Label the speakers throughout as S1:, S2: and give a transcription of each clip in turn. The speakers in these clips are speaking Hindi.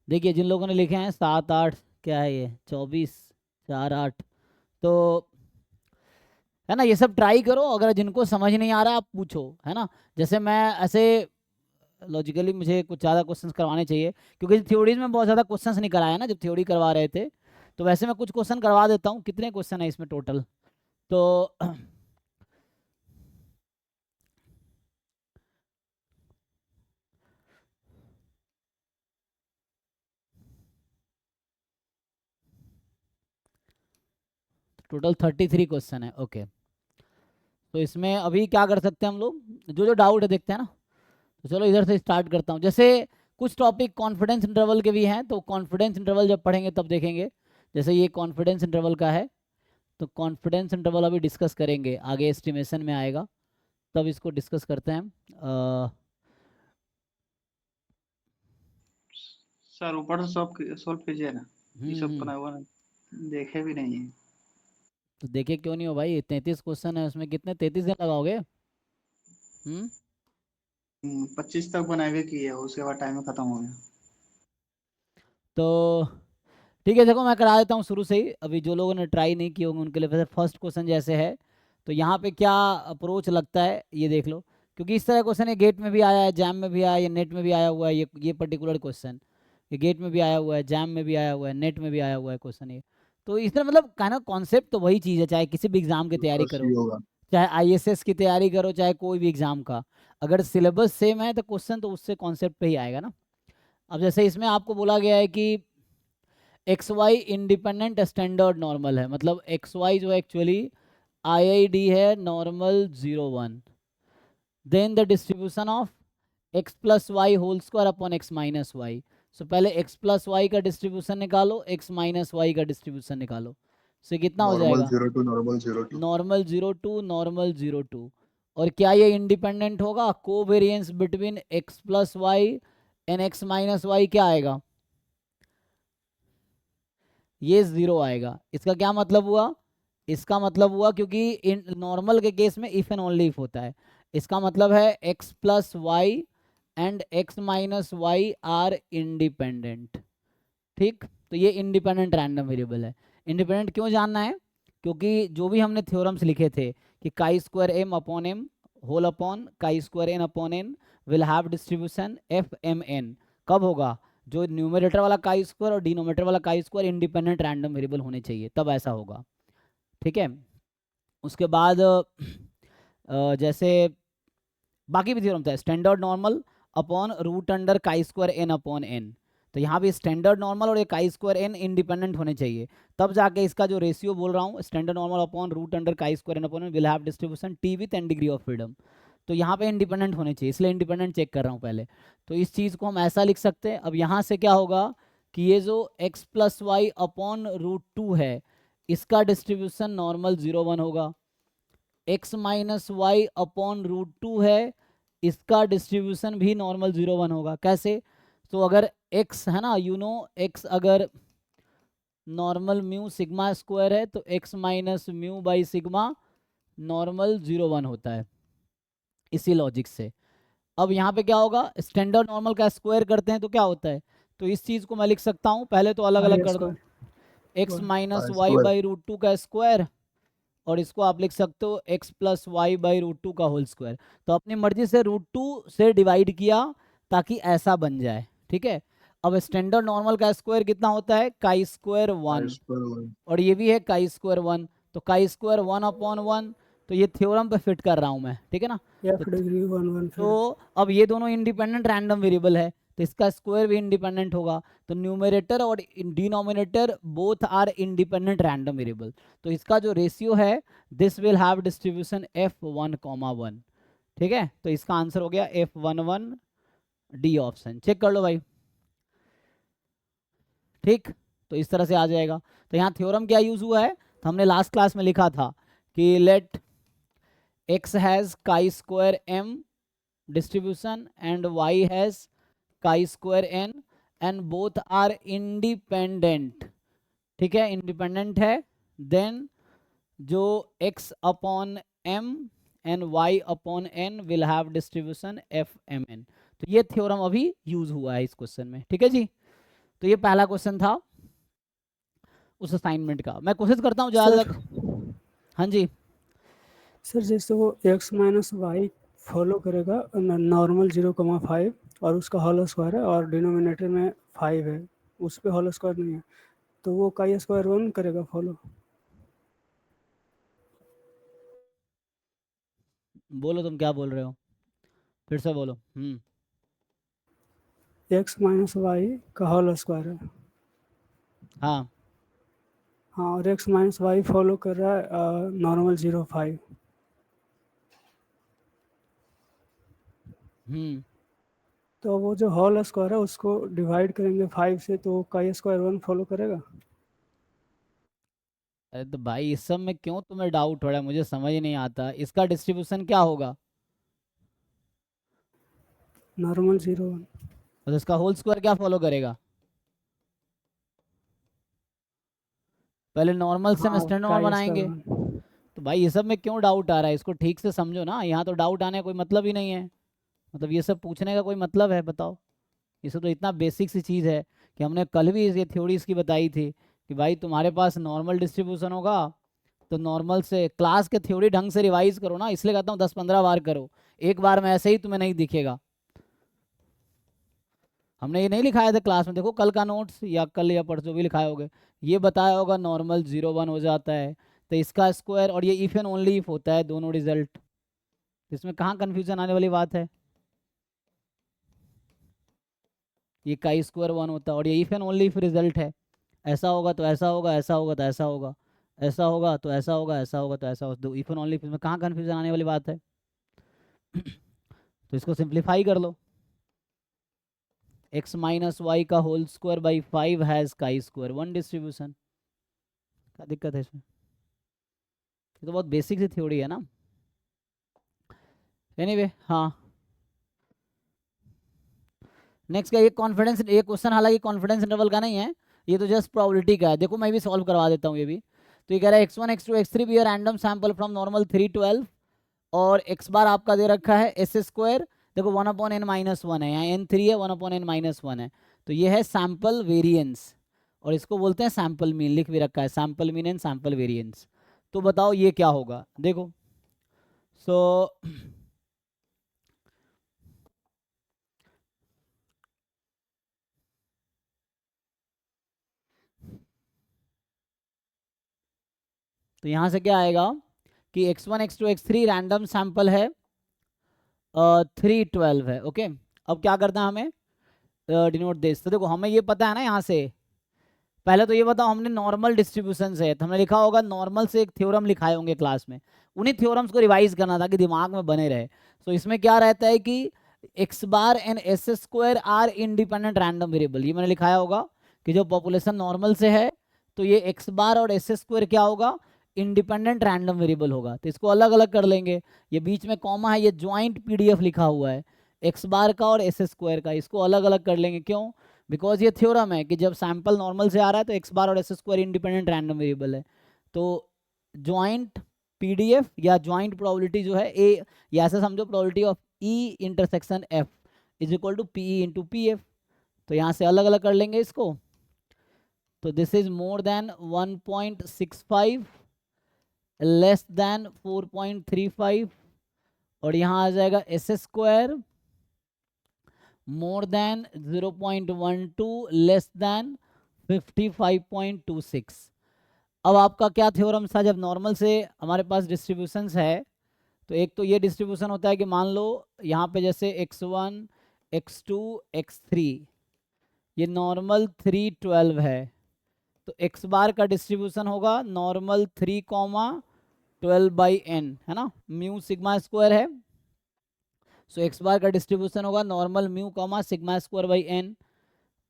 S1: देखिए जिन लोगों ने लिखे हैं 7 8, क्या है ये 24 4 8, तो है ना, ये सब ट्राई करो। अगर जिनको समझ नहीं आ रहा आप पूछो, है ना। जैसे मैं ऐसे लॉजिकली मुझे कुछ ज़्यादा क्वेश्चंस करवाने चाहिए, क्योंकि थ्योरीज में बहुत ज़्यादा क्वेश्चंस नहीं कराया ना जब थ्योरी करवा रहे थे। तो वैसे मैं कुछ क्वेश्चन करवा देता हूँ। कितने क्वेश्चन है इसमें टोटल? तो टोटल 33 क्वेश्चन है। ओके, तो इसमें अभी क्या कर सकते हैं हम लोग, जो जो डाउट है देखते हैं ना। तो चलो इधर से स्टार्ट करता हूँ। जैसे कुछ टॉपिक कॉन्फिडेंस इंटरवल के भी हैं, तो कॉन्फिडेंस इंटरवल जब पढ़ेंगे तब देखेंगे। जैसे ये कॉन्फिडेंस इंटरवल का है, तो कॉन्फिडेंस इंटरवल अभी डिस्कस करेंगे, आगे एस्टिमेशन में आएगा तब इसको डिस्कस करते हैं।
S2: सर ऊपर से सब सॉल्व कीजिए ना, ये सब
S1: हम्म।
S2: बना हुआ ना, देखे भी नहीं है।
S1: तो देखे क्यों नहीं हो भाई, 33 क्वेश्चन है उसमें, कितने 33 दिन लगाओगे? हम्म।
S2: 25 तक बनाए किए, उसके बाद टाइम खत्म हो गया।
S1: तो ठीक है, देखो मैं करा देता हूँ शुरू से ही। अभी जो लोगों ने ट्राई नहीं किए होंगे उनके लिए वैसे फर्स्ट क्वेश्चन जैसे है, तो यहाँ पे क्या अप्रोच लगता है ये देख लो। क्योंकि इस तरह क्वेश्चन है, गेट में भी आया है, जैम में भी आया है, या नेट में भी आया हुआ है। ये पर्टिकुलर क्वेश्चन ये गेट में भी आया हुआ है, जैम में भी आया हुआ है, नेट में भी आया हुआ है क्वेश्चन ये। तो इस तरह मतलब कहना कॉन्सेप्ट तो वही चीज़ है, चाहे किसी भी एग्जाम की तैयारी
S3: बस
S1: करो,
S3: ये होगा।
S1: चाहे आईएएस की तैयारी करो, चाहे कोई भी एग्जाम का। अगर सिलेबस सेम है तो क्वेश्चन तो उससे कॉन्सेप्ट पे ही आएगा ना। अब जैसे इसमें आपको बोला गया है कि X Y independent standard normal है, मतलब एक्स वाई जो एक्चुअली आईआईडी है normal 0 1, then the distribution of X plus Y whole square upon X minus Y. So पहले एक्स प्लस वाई का डिस्ट्रीब्यूशन निकालो, एक्स माइनस वाई का डिस्ट्रीब्यूशन निकालो। सो कितना हो
S3: नॉर्मल
S1: जाएगा?
S3: 0 2 नॉर्मल 0 2।
S1: Normal 0 2, normal 0 2। और क्या ये इंडिपेंडेंट होगा? Covariance between X plus Y and x minus Y क्या आएगा? ये 0 आएगा। इसका क्या मतलब हुआ? इसका मतलब हुआ, क्योंकि नॉर्मल के केस में इफ एंड ओनली इफ होता है, इसका मतलब है x plus Y and x minus y are independent. ठीक, तो ये इंडिपेंडेंट रैंडम वेरिएबल है। इंडिपेंडेंट क्यों जानना है? क्योंकि जो भी हमने थ्योरम्स लिखे थे कि chi square m upon m whole upon chi square n upon n will have distribution F m n, कब होगा? जो न्यूमरेटर वाला काई स्क्वायर और डिनोमिनेटर वाला chi square independent random variable होने चाहिए, तब ऐसा होगा। ठीक है। उसके बाद जैसे बाकी भी थ्योरम था, standard normal upon root under chi square n upon n. तो यहाँ भी स्टैंडर्ड नॉर्मल और ये काई स्क्वायर एन इंडिपेंडेंट होने चाहिए, तब जाके इसका जो रेशियो बोल रहा हूँ, standard normal upon root under chi square n upon n will have distribution t with n degree of freedom. तो यहाँ पे इंडिपेंडेंट होने चाहिए, इसलिए इंडिपेंडेंट चेक कर रहा हूँ पहले। तो इस चीज़ को हम ऐसा लिख सकते हैं। अब यहाँ से क्या होगा कि ये जो x plus y upon root 2 है, इसका डिस्ट्रीब्यूशन नॉर्मल 0 1 होगा। X minus y upon root 2 है, इसका डिस्ट्रीब्यूशन भी नॉर्मल 0 1 होगा। कैसे? तो अगर x है ना, यू नो x अगर नॉर्मल म्यू सिग्मा स्क्वायर है, तो x minus mu by sigma normal 0 1 होता है, इसी लॉजिक से। अब यहाँ पे क्या होगा, स्टैंडर्ड नॉर्मल का स्क्वायर करते हैं तो क्या होता है? तो इस चीज़ को मैं लिख सकता हूँ, पहले तो अलग अलग
S4: आई
S1: कर दो,
S4: square
S1: x minus
S3: i
S1: y
S3: square
S1: by root 2 का स्क्वायर, और इसको आप लिख सकते हो x plus y by root 2 का होल स्क्वायर। तो अपनी मर्जी से रूट 2 से डिवाइड किया ताकि ऐसा बन जाए। ठीक है। अब स्टैंडर्ड नॉर्मल का स्क्वायर कितना होता है? काई स्क्वायर
S3: आई
S1: 1,
S3: स्क्वायर 1।
S1: और ये भी है काई स्क्वायर 1, तो काई स्क्वायर 1 अपॉन 1। तो ये थ्योरम पे फिट कर रहा हूँ मैं, ठीक है ना। तो
S4: एफ डिग्री 1 1
S1: तो
S4: फिर
S1: अब ये दोनों इंडिपेंडेंट रैंडम वेरिएबल है, तो इसका स्क्वायर भी इंडिपेंडेंट होगा। तो न्यूमरेटर और denominator both are independent random variable. तो इसका जो रेशियो है, this will have distribution f1, 1। ठीक है, तो इसका आंसर हो गया f11, डी ऑप्शन। चेक कर लो भाई। ठीक, तो इस तरह से आ जाएगा। तो यहाँ थ्योरम क्या यूज हुआ है, तो हमने लास्ट क्लास में लिखा था कि let x has chi square m distribution and y has chi square n and both are independent। ठीक है, इंडिपेंडेंट है। देन जो x upon m and y upon n will have distribution f m n। तो ये थ्योरम अभी यूज हुआ है इस क्वेश्चन में। ठीक है जी। तो ये पहला क्वेश्चन था उस असाइनमेंट का। मैं कोशिश करता हूँ ज़्यादा
S3: सर
S1: तक। हाँ जी।
S3: सर जैसे वो x माइनस वाई फॉलो करेगा नॉर्मल 0,5 और उसका होल स्क्वायर है और डिनोमिनेटर में 5 है, उस पर होल स्क्वायर नहीं है, तो वो काई स्क्वायर 1 करेगा फॉलो।
S1: बोलो तुम क्या बोल रहे हो, फिर से बोलो।
S3: x माइनस वाई का होल स्क्वायर है।
S1: हाँ।
S3: हाँ, और x माइनस वाई फॉलो कर रहा है नॉर्मल 0,5।
S1: हम्म
S3: तो वो जो होल स्क्वायर है उसको डिवाइड करेंगे 5 से, तो काई स्क्वायर 1 फॉलो करेगा।
S1: अरे तो भाई इस सब में क्यों तुम्हें डाउट हो रहा है, मुझे समझ ही नहीं आता। इसका डिस्ट्रीब्यूशन क्या होगा?
S3: नॉर्मल 0,1।
S1: और इसका होल स्क्वायर क्या फॉलो करेगा? पहले नॉर्मल से हम
S3: हाँ,
S1: स्टैंडर्ड नॉर्मल
S3: काई स्क्वायर
S1: बनाएंगे।
S3: 1।
S1: तो भाई ये सब में क्यों डाउट आ रहा है, इसको ठीक से समझो ना। यहाँ तो डाउट आने का कोई मतलब ही नहीं है। मतलब ये सब पूछने का कोई मतलब है, बताओ? ये सब तो इतना बेसिक सी चीज़ है कि हमने कल भी ये थ्योरी इसकी बताई थी कि भाई तुम्हारे पास नॉर्मल डिस्ट्रीब्यूशन होगा तो नॉर्मल से क्लास के थ्योरी ढंग से रिवाइज करो ना, इसलिए कहता हूँ 10-15 बार करो। एक बार में ऐसे ही तुम्हें नहीं दिखेगा। हमने ये नहीं लिखाया था क्लास में, देखो कल का नोट्स या कल या परसों भी लिखाए होगे। ये बताया होगा नॉर्मल 0-1 हो जाता है तो इसका स्क्वायर, और ये इफ एंड ओनली इफ होता है दोनों रिजल्ट। इसमें कहाँ कन्फ्यूजन आने वाली बात है? ये काई स्क्वायर 1 होता है और ये if and only if result है। ऐसा होगा तो ऐसा होगा, ऐसा होगा तो ऐसा होगा, ऐसा होगा तो ऐसा होगा, ऐसा होगा तो ऐसा होगा। तो इफ एंड ओनली इफ में कहाँ कन्फ्यूजन आने वाली बात है? तो इसको सिंप्लीफाई कर लो। x माइनस वाई का whole square by 5 has chi square 1 distribution. क्या दिक्कत है इसमें? ये तो बहुत बेसिक सी थ्योरी है ना। एनीवे हाँ, नेक्स्ट का ये कॉन्फिडेंस, ये क्वेश्चन हालांकि कॉन्फिडेंस इंटरवल का नहीं है, ये तो जस्ट प्रोबेबिलिटी का है। देखो मैं भी सॉल्व करवा देता हूँ ये भी। तो ये कह रहा है x1 x2 x3 be random sample from normal 3-12 और x बार आपका दे रखा है एस स्क्वायर। देखो 1/n-1 है, यहाँ n 3 है, 1/n-1 है। तो ये है सैंपल वेरिएंस और इसको बोलते हैं सैंपल मीन, लिख भी रखा है sample mean and sample variance. तो बताओ ये क्या होगा? देखो सो तो यहाँ से क्या आएगा कि x1 x2 x3 random sample है, 3-12 है। ओके, अब क्या करना है हमें? Denote this. तो देखो हमें ये पता है ना, यहाँ से पहले तो ये बताओ हमने नॉर्मल डिस्ट्रीब्यूशन से, तो हमने लिखा होगा नॉर्मल से एक थ्योरम लिखाए होंगे क्लास में, उन्हीं थ्योरम्स को रिवाइज करना था कि दिमाग में बने रहे। तो इसमें क्या रहता है कि x bar and s square are independent random variable, ये मैंने लिखाया होगा कि जो पॉपुलेशन नॉर्मल से है तो ये x बार और एस स्क्वायर क्या होगा? इंडिपेंडेंट रैंडम वेरिएबल होगा। तो इसको अलग अलग कर लेंगे। ये बीच में कॉमा है, ये ज्वाइंट पीडीएफ लिखा हुआ है x बार का और एस स्क्वायर का, इसको अलग अलग कर लेंगे। क्यों? बिकॉज ये थ्योरम है कि जब सैंपल नॉर्मल से आ रहा है तो एक्स बार और s square independent random variable है। तो ज्वाइंट पीडीएफ या ज्वाइंट प्रोबेबिलिटी जो है ए, या ऐसा समझो probability of E intersection F is equal to P into P F. तो यहाँ से अलग अलग कर लेंगे इसको। तो this is more than 1.65 less than 4.35 और यहाँ आ जाएगा s square more than 0.12 less than 55.26। अब आपका क्या थ्योरम था? जब नॉर्मल से हमारे पास डिस्ट्रीब्यूशंस है तो एक तो ये डिस्ट्रीब्यूशन होता है कि मान लो यहाँ पे जैसे x1 x2 x3 ये नॉर्मल 3-12 है तो x बार का डिस्ट्रीब्यूशन होगा नॉर्मल 3,12/n, है ना, म्यू सिग्मा स्क्वायर है। सो एक्स बार का डिस्ट्रीब्यूशन होगा normal mu comma sigma square by n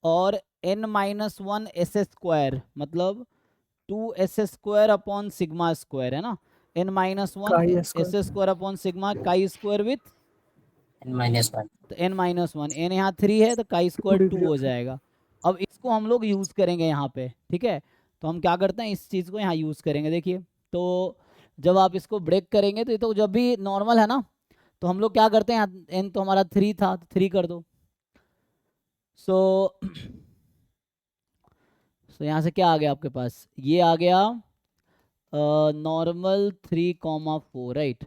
S1: और n-1 एस स्क्वायर मतलब 2s square upon sigma square, है ना, n-1
S3: काई
S1: S
S3: square
S1: square upon sigma chi square with
S4: n-1
S1: तो n-1, n यहाँ 3 है तो काई स्क्वायर 2 हो
S3: पीडीएफ है।
S1: जाएगा। अब इसको हम लोग यूज़ करेंगे यहाँ पे, ठीक है। तो हम क्या करते हैं, इस चीज़ को यहाँ यूज़ करेंगे। देखिए तो जब आप इसको ब्रेक करेंगे तो ये तो जब भी नॉर्मल है ना तो हम लोग क्या करते हैं, n तो हमारा 3 था तो 3 कर दो। सो तो यहाँ से क्या आ गया आपके पास, ये आ गया नॉर्मल 3,4, राइट।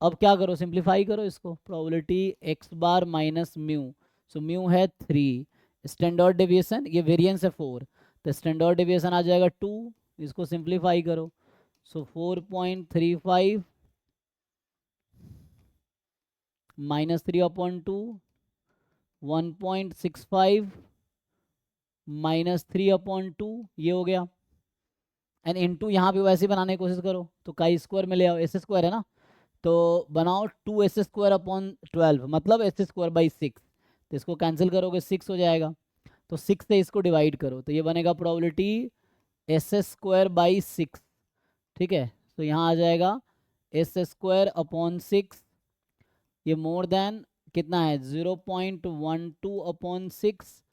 S1: अब क्या करो, सिंप्लीफाई करो इसको, प्रोबेबिलिटी एक्स बार माइनस म्यू, सो म्यू है 3, स्टैंडर्ड डेविएशन, ये वेरिएंस है 4, तो स्टैंडर्ड डेविएशन आ जाएगा 2, इसको सिंप्लीफाई करो, सो 4.35 माइनस 3/2, 1.65 माइनस 3/2, ये हो गया, एंड इनटू यहाँ पे वैसे ही बनाने की कोशिश करो, तो काई स्क्वायर में ले आओ, एस स्क्वायर है ना, तो बनाओ 2s² मतलब s²/6, तो इसको कैंसिल करोगे 6 हो जाएगा, तो 6 से इसको डिवाइड करो, तो ये बनेगा प्रोबेबिलिटी s²/6, ठीक है। तो यहाँ आ जाएगा s²/6, ये मोर देन कितना है 0.12/6,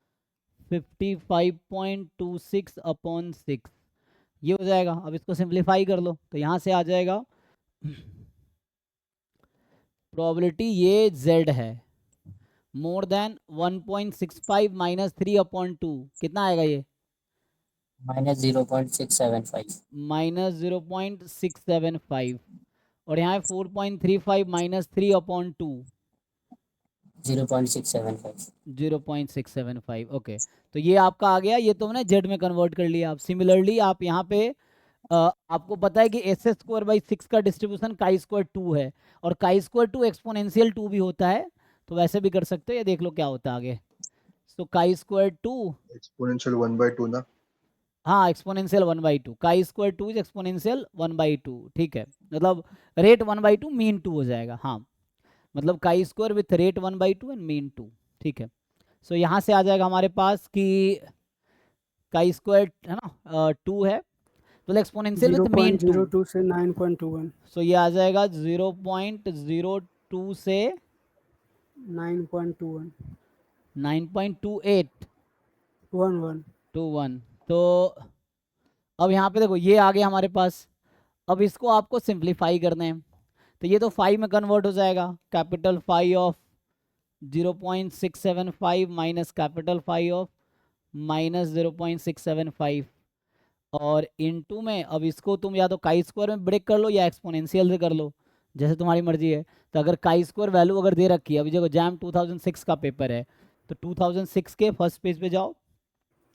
S1: 55.26/6, ये हो जाएगा। अब इसको सिंप्लीफाई कर लो, तो यहाँ से आ जाएगा प्रोबेबिलिटी ये z है मोर देन 1.65 माइनस 3/2, कितना आएगा ये
S4: -0.675
S1: माइनस 0.675, और यहाँ 4.35 माइनस 3/2
S4: 0.675
S1: 0.675, ओके। तो ये आपका आ गया, ये तुमने जेड में कन्वर्ट कर लिया। आप सिमिलरली आप यहाँ पे आपको पता है कि s²/6 का डिस्ट्रीब्यूशन chi² 2 है, और chi² 2 एक्सपोनेंशियल 2 भी होता है, तो वैसे भी कर सकते हो, ये देख लो क्या होता है आगे। तो chi² 2
S5: एक्सपोनेंशियल 1/2 ना।
S1: हाँ, एक्सपोनेंशियल 1/2, chi² 2 इज एक्सपोनेंशियल 1/2, ठीक है, मतलब रेट 1/2 मीन 2 हो जाएगा, हाँ, मतलब chi² with rate 1/2 and mean 2, ठीक है। सो यहाँ से आ जाएगा हमारे पास कि chi² है ना 2 है, तो एक्सपोनेंशियल विथ मीन 2,
S3: 0.02 से 9.21,
S1: सो ये आ जाएगा 0.02 से
S3: 9.21,
S1: 9.28
S3: 11,
S1: 21, तो अब यहाँ पे देखो ये आ गया हमारे पास। अब इसको आपको सिंप्लीफाई करना है, तो ये तो 5 में कन्वर्ट हो जाएगा, capital 5 of 0.675 minus capital 5 of minus 0.675, और इनटू में अब इसको तुम या तो chi² में ब्रेक कर लो या एक्सपोनेंशियल से कर लो, जैसे तुम्हारी मर्जी है। तो अगर chi² वैल्यू अगर दे रखी है, अभी देखो जैम 2006 का पेपर है, तो 2006 के फर्स्ट पेज पे जाओ,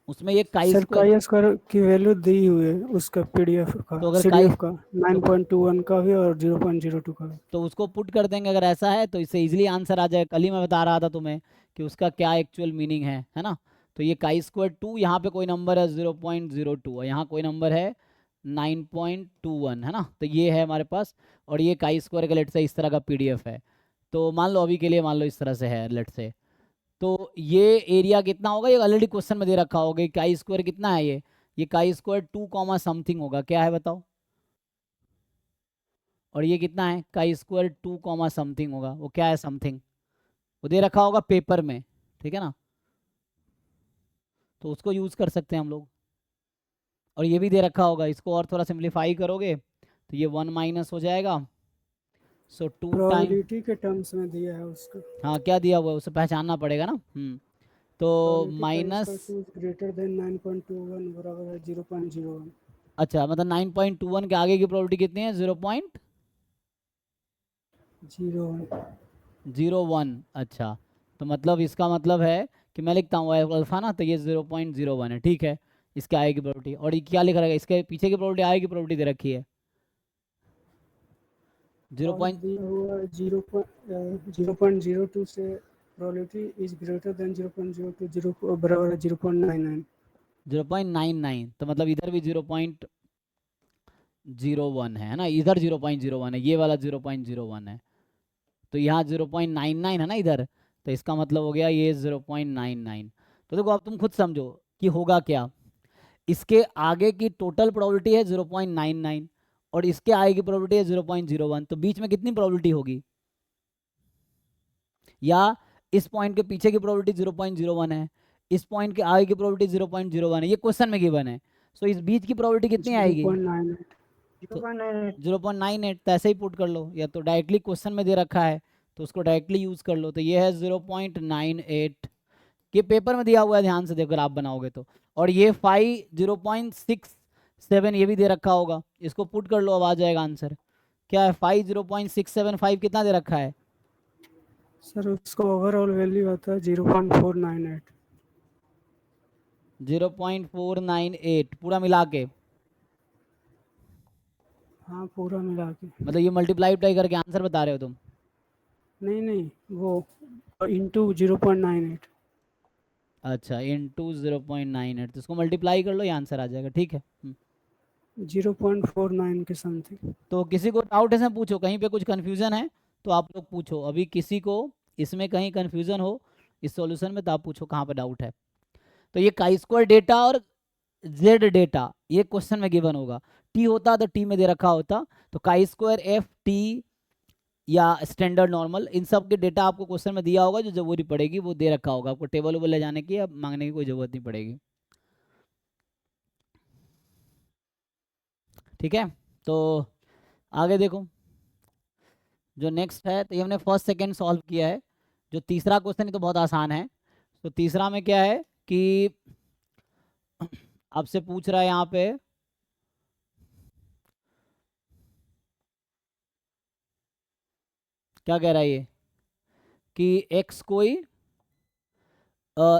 S1: उसमें ये
S3: सर
S1: chi²
S3: chi² की वैल्यू दी हुई है उसका पीडीएफ का,
S1: तो अगर
S3: सीडीएफ का 9.21 का भी और 0.02 का भी।
S1: तो उसको पुट कर देंगे, अगर ऐसा है तो इससे इजीली आंसर आ जाए। कल ही मैं बता रहा था तुम्हें कि उसका क्या एक्चुअल मीनिंग है ना। तो ये chi² 2, यहाँ पे कोई नंबर है 0.02 और यहाँ कोई नंबर है 9.21, है ना, तो ये है हमारे पास, और ये chi² का लेट से इस तरह का पीडीएफ है। तो मान लो अभी के लिए मान लो इस तरह से है लेट से, तो ये एरिया कितना होगा, ये ऑलरेडी क्वेश्चन में दे रखा होगा, chi² कितना है, ये chi² 2, समथिंग होगा, क्या है बताओ, और ये कितना है chi² 2, समथिंग होगा, वो क्या है समथिंग, वो दे रखा होगा पेपर में, ठीक है ना, तो उसको यूज कर सकते हैं हम लोग। और ये भी दे रखा होगा, इसको और थोड़ा सिंप्लीफाई करोगे तो ये 1 माइनस हो जाएगा, सो 2 टाइम,
S3: प्रोबेबिलिटी के टर्म्स में दिया है उसका,
S1: हाँ क्या दिया हुआ है उसे पहचानना पड़ेगा ना। तो
S3: प्रोबेबिलिटी
S1: माइनस,
S3: ग्रेटर देन 9.21 बराबर है 0.01,
S1: अच्छा मतलब 9.21 के आगे की प्रोबेबिलिटी कितनी है 0.01, अच्छा, तो मतलब इसका मतलब है कि मैं लिखता हूँ अल्फा ना, तो ये 0.01 है, ठीक है, इसके आगे की प्रोबेबिलिटी, और ये क्या लिखा रहेगा, इसके पीछे की प्रोबेबिलिटी आगे की प्रोबेबिलिटी दे रखी है 0.
S3: और दिया हुआ 0.02 से प्रोबेबिलिटी इज ग्रेटर देन 0.02 बराबर है 0.99,
S1: 0.99, तो मतलब इधर भी 0.01 है ना, इधर 0.01 है, ये वाला 0.01 है, तो यहाँ 0.99 है ना इधर, तो इसका मतलब हो गया ये 0.99। तो देखो अब तुम खुद समझो कि होगा क्या, इसके आगे की टोटल प्रोबेबिलिटी है 0.99 और इसके आगे की प्रोबेबिलिटी है 0.01, तो बीच में कितनी प्रोबेबिलिटी होगी, या इस पॉइंट के पीछे की प्रोबेबिलिटी 0.01 है, इस पॉइंट के आगे की प्रोबेबिलिटी 0.01 है, ये क्वेश्चन में गिवन है, सो इस बीच की प्रोबेबिलिटी कितनी आएगी 0.98, तो ऐसे ही पुट कर लो, या तो डायरेक्टली क्वेश्चन में दे रखा है तो उसको डायरेक्टली यूज कर लो, तो ये है 0.98 कि पेपर में दिया हुआ है, ध्यान से देखो अगर आप बनाओगे तो। और ये फाई 0.67 ये भी दे रखा होगा, इसको पुट कर लो, अब आ जाएगा आंसर। क्या है, फाई 0.675 कितना दे रखा है?
S3: सर उसका ओवरऑल वैल्यू आता है 0.498।
S1: 0.498 पूरा मिला के,
S3: हाँ पूरा मिला के।
S1: मतलब ये मल्टीप्लाई करके आंसर बता रहे हो तुम?
S3: नहीं वो इंटू 0.98।
S1: अच्छा, इंटू 0.98, तो इसको मल्टीप्लाई कर लो, ये आंसर आ जाएगा, ठीक है।
S3: 0.49 के समथिंग।
S1: तो किसी को डाउट है इसमें पूछो, कहीं पे कुछ कन्फ्यूजन है तो आप लोग पूछो, अभी किसी को इसमें कहीं कन्फ्यूजन हो इस सॉल्यूशन में तो आप पूछो कहाँ पे डाउट है। तो ये काई स्क्वायर डेटा और जेड डेटा ये क्वेश्चन में गिवन होगा। टी होता तो टी में दे रखा होता, तो काई स्क्वायर एफ टी या स्टैंडर्ड नॉर्मल, इन सब के डेटा आपको क्वेश्चन में दिया होगा, जो जरूरी पड़ेगी वो दे रखा होगा, आपको टेबल वेबल ले जाने की या मांगने की कोई जरूरत नहीं पड़ेगी। ठीक है, तो आगे देखो जो नेक्स्ट है, तो ये हमने फर्स्ट सेकंड सॉल्व किया है। जो तीसरा क्वेश्चन है तो बहुत आसान है। तो तीसरा में क्या है कि आपसे पूछ रहा है यहाँ पे क्या कह रहा है ये कि x कोई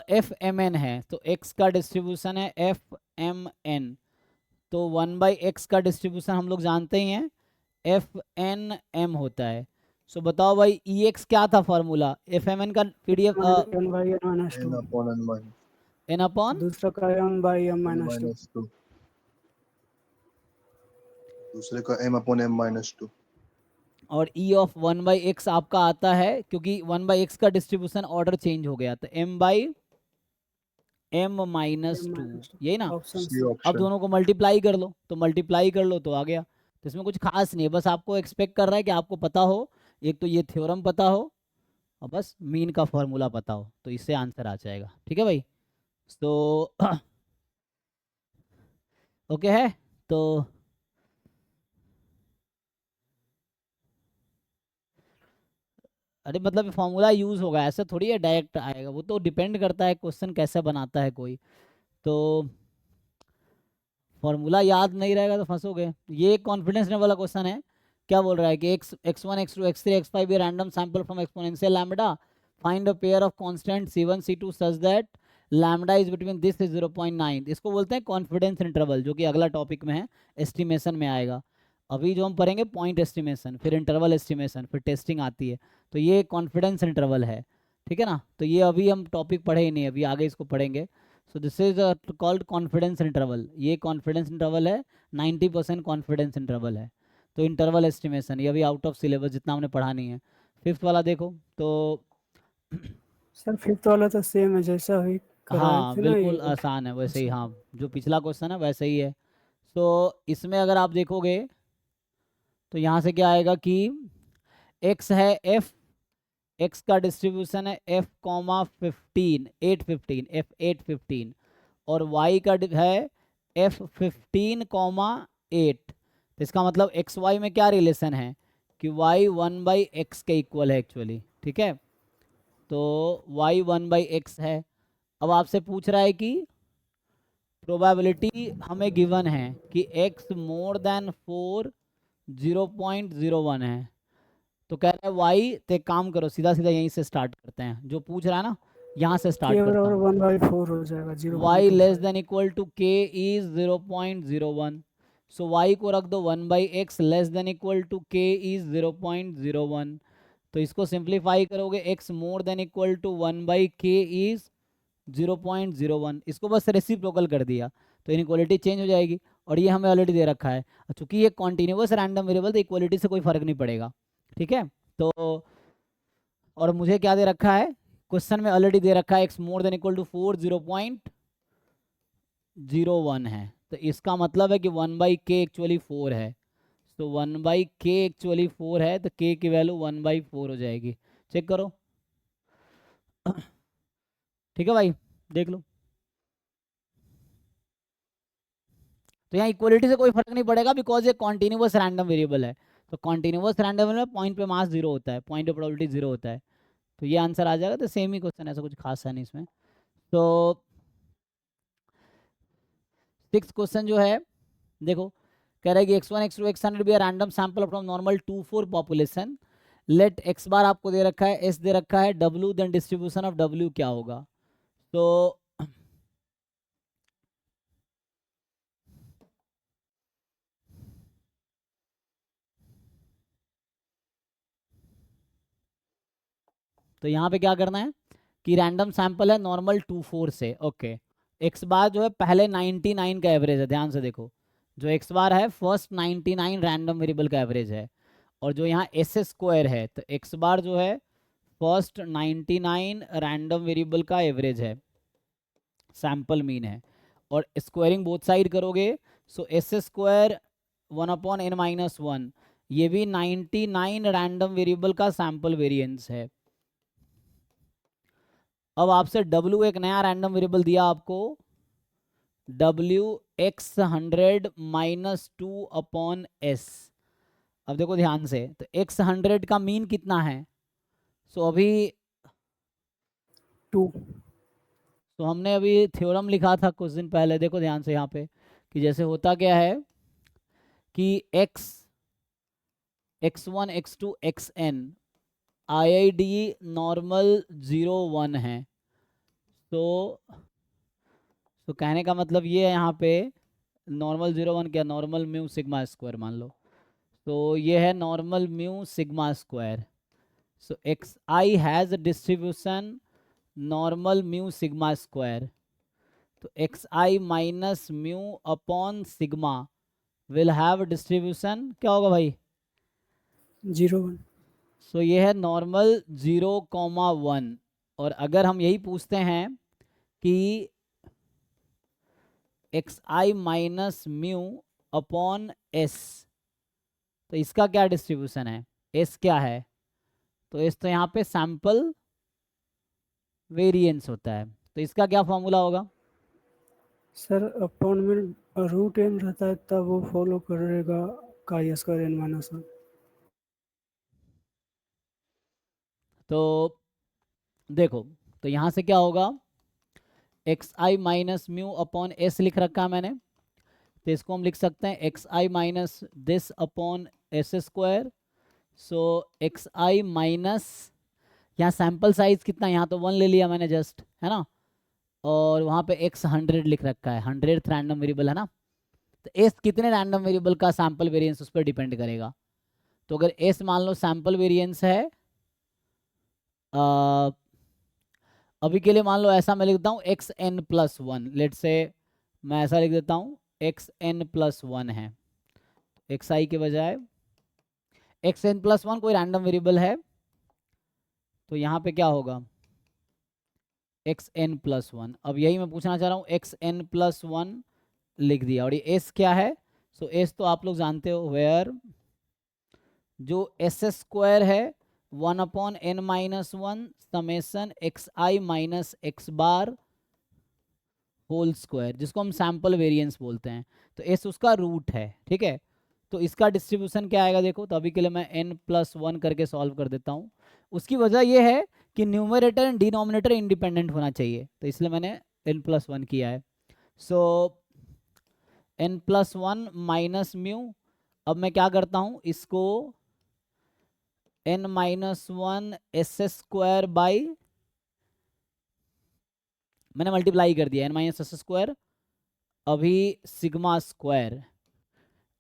S1: एफ एम एन है, तो x का डिस्ट्रीब्यूशन है एफ एम एन, तो 1/x का डिस्ट्रीब्यूशन हम लोग जानते ही हैं एफ एन एम होता है। सो बताओ भाई ई एक्स क्या था फॉर्मूला एफ एम एन का? PDF
S3: n by n minus 2।
S5: n upon n minus
S1: n upon,
S3: दूसरा का m by m
S5: n
S3: minus 2।
S5: minus 2, दूसरे का m upon m minus 2।
S1: और ई ऑफ 1/x आपका आता है, क्योंकि 1/x का डिस्ट्रीब्यूशन ऑर्डर चेंज हो गया, तो m/m माइनस
S3: m
S1: 2,
S3: minus 2
S1: यही ना।
S3: ऑप्शन
S5: सी
S3: सी।
S1: अब
S5: ऑप्शन।
S1: दोनों को मल्टीप्लाई कर लो, तो मल्टीप्लाई कर लो तो आ गया। तो इसमें कुछ खास नहीं है, बस आपको एक्सपेक्ट कर रहा है कि आपको पता हो, एक तो ये थ्योरम पता हो और बस मीन का फॉर्मूला पता हो, तो इससे आंसर आ जाएगा। ठीक है भाई, तो ओके है। तो अरे मतलब फॉर्मूला यूज होगा, ऐसा थोड़ी है डायरेक्ट आएगा, वो तो डिपेंड करता है क्वेश्चन कैसे बनाता है कोई। तो फॉर्मूला याद नहीं रहेगा तो फंसोगे। ये कॉन्फिडेंस लेवल वाला क्वेश्चन है। क्या बोल रहा है कि x1 x2 x3 x5 a random sample from exponential lambda, find a pair of constant c1 c2 such that lambda is between this is 0.9। इसको बोलते हैं कॉन्फिडेंस इंटरवल, जो कि अगला टॉपिक में है, एस्टिमेशन में आएगा। अभी जो हम पढ़ेंगे पॉइंट एस्टिमेशन, फिर इंटरवल एस्टिमेशन, फिर टेस्टिंग आती है, तो ये कॉन्फिडेंस इंटरवल है। ठीक है ना, तो ये अभी हम टॉपिक पढ़े ही नहीं, अभी आगे इसको पढ़ेंगे। सो this is called confidence interval. ये कॉन्फिडेंस इंटरवल है, 90% कॉन्फिडेंस इंटरवल है। तो इंटरवल एस्टिमेशन ये अभी आउट ऑफ सिलेबस, जितना हमने पढ़ा नहीं है। फिफ्थ वाला देखो तो
S3: सर फिफ्थ वाला तो सेम है जैसा अभी कराए
S1: हाँ
S3: थे ना
S1: बिल्कुल
S3: ये।
S1: आसान है, वैसे ही,
S3: अच्छा।
S1: हाँ जो पिछला क्वेश्चन है वैसे ही है। तो इसमें अगर आप देखोगे तो यहाँ से क्या आएगा कि x है f, x का डिस्ट्रीब्यूशन है f, 15 8 15 f 8 15, और y का है f 15, 8। तो इसका मतलब एक्स वाई में क्या रिलेशन है कि y 1/x के इक्वल है एक्चुअली। ठीक है, तो y 1/x है। अब आपसे पूछ रहा है कि प्रोबेबिलिटी हमें गिवन है कि x मोर देन 4 0.01 है, तो कह रहे हैं y, तो एक काम करो सीधा सीधा यहीं से स्टार्ट करते हैं, जो पूछ रहा है ना यहाँ से स्टार्ट
S3: k
S1: करता
S3: बराबर
S1: हूँ।
S3: 1/4 हो जाएगा
S1: y less
S3: 0.25।
S1: Then equal to k is 0.01, so y को रख दो 1/x less than equal to k is 0.01। तो इसको सिंप्लीफाई करोगे x more than equal to 1/k is 0.01, इसको बस रेसिप्रोकल कर दिया तो इनइक्वालिटी चेंज हो जाएगी। और ये हमें ऑलरेडी दे रखा है, चूंकि ये कॉन्टिन्यूअस रैंडम वेरिएबल, तो इक्वालिटी से कोई फर्क नहीं पड़ेगा। ठीक है, तो और मुझे क्या दे रखा है, क्वेश्चन में ऑलरेडी दे रखा है x more than equal to 4 0.01 है, तो इसका मतलब है कि 1/k एक्चुअली 4 है। तो 1/k एक्चुअली 4 है, तो k की वैल्यू 1/4 हो जाएगी। चेक करो। ठीक है भाई, देख लो। तो यहाँ इक्वलिटी से कोई फर्क नहीं पड़ेगा, बिकॉज ये कॉन्टिन्यूअस रैंडम वेरिएबल है। तो कॉन्टिन्यूअस रैंडम वेरिएबल में पॉइंट पे मास 0 होता है, पॉइंट पे प्रोबेबिलिटी 0 होता है, तो ये आंसर आ जाएगा। तो सेम ही क्वेश्चन, ऐसा कुछ खास है नहीं इसमें। तो 6 क्वेश्चन जो है देखो, कह रहा है कि x1 x2 x100 be random sample from normal two 4 population, let x bar आपको दे रखा है, s दे रखा है, w then distribution of w क्या होगा। तो यहाँ पे क्या करना है कि रैंडम सैंपल है नॉर्मल 2 4 से, ओके। एक्स बार जो है पहले 99 का एवरेज है, ध्यान से देखो, जो एक्स बार है फर्स्ट 99 रैंडम वेरिएबल का एवरेज है, और जो यहाँ एस स्क्वायर है, तो एक्स बार जो है फर्स्ट 99 रैंडम वेरिएबल का एवरेज है, सैंपल मीन है, और स्क्वायरिंग बोथ साइड करोगे, सो एस स्क्वायर 1/n-1, ये भी 99 रैंडम वेरिएबल का सैंपल वेरिएंस है। अब आपसे w एक नया रैंडम वेरिएबल दिया आपको, w x100 -2/s। अब देखो ध्यान से, तो x100 का मीन कितना है, सो अभी
S3: 2।
S1: तो हमने अभी थ्योरम लिखा था कुछ दिन पहले, देखो ध्यान से यहाँ पे कि जैसे होता क्या है कि x1 x2 xn IID normal 0 1 है। तो कहने का मतलब ये है यहाँ पे नॉर्मल 0 1 क्या, नॉर्मल म्यू सिग्मा स्क्वायर मान लो, तो ये है normal mu sigma square. So X I has distribution normal mu sigma square, तो X I minus mu upon sigma will have distribution क्या होगा भाई,
S3: 0 1।
S1: सो ये है नॉर्मल 0,1। और अगर हम यही पूछते हैं कि एक्स आई माइनस म्यू अपॉन एस, तो इसका क्या डिस्ट्रीब्यूशन है, एस क्या है, तो एस तो यहाँ पे सैंपल वेरिएंस होता है, तो इसका क्या फॉर्मूला होगा।
S3: सर अपॉन में √n रहता है तब वो फॉलो करेगा chi²n-1।
S1: तो देखो, तो यहाँ से क्या होगा, एक्स आई माइनस म्यू अपॉन एस लिख रखा है मैंने, तो इसको हम लिख सकते हैं x I minus this upon S square. So X I minus, यहाँ सैंपल साइज कितना, यहाँ तो 1 ले लिया मैंने जस्ट, है ना, और वहाँ पे x100 लिख रखा है, 100th रैंडम वेरिएबल है ना, तो एस कितने रैंडम वेरिएबल का सैंपल वेरिएंस उस पर डिपेंड करेगा। तो अगर एस मान लो सैंपल वेरिएंस है, अभी के लिए मान लो ऐसा मैं लिखता हूँ xn+1, लेट से मैं ऐसा लिख देता हूँ xn+1 है, एक्स आई के बजाय xn+1 कोई रैंडम वेरिएबल है, तो यहाँ पे क्या होगा xn+1। अब यही मैं पूछना चाह रहा हूँ, xn+1 लिख दिया, और ये s क्या है, सो s तो आप लोग जानते हो, वेयर जो एस स्क्वायर है 1/n-1 समेशन एक्स आई minus x bar whole square, जिसको हम सैंपल वेरिएंस बोलते हैं, तो एस उसका रूट है, ठीक है। तो इसका डिस्ट्रीब्यूशन क्या आएगा देखो, तो अभी के लिए मैं n+1 करके सॉल्व कर देता हूँ। उसकी वजह यह है कि न्यूमरेटर एंड डिनोमिनेटर इंडिपेंडेंट होना चाहिए, तो इसलिए मैंने n+1 किया है। सो n+1 माइनस म्यू, अब मैं क्या करता हूँ, इसको n-1 एस स्क्वायर बाई, मैंने मल्टीप्लाई कर दिया n-s², अभी सिग्मा स्क्वायर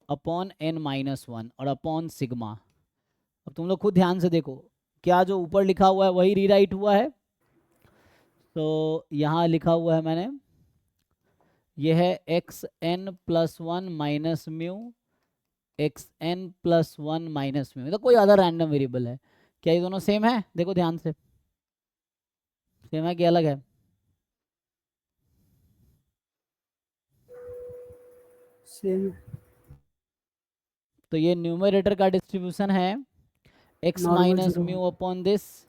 S1: अपॉन n-1 और अपॉन सिग्मा। अब तुम लोग खुद ध्यान से देखो, क्या जो ऊपर लिखा हुआ है वही रीराइट हुआ है, तो यहाँ लिखा हुआ है मैंने, यह है xn+1 minus mu xn+1 minus mu, तो कोई अदर रैंडम वेरिएबल है, क्या ये दोनों सेम है, देखो ध्यान से, सेम है कि अलग है,
S3: सेम
S1: तो ये न्यूमरेटर का डिस्ट्रीब्यूशन है x
S3: normal
S1: minus
S3: 0
S1: mu upon this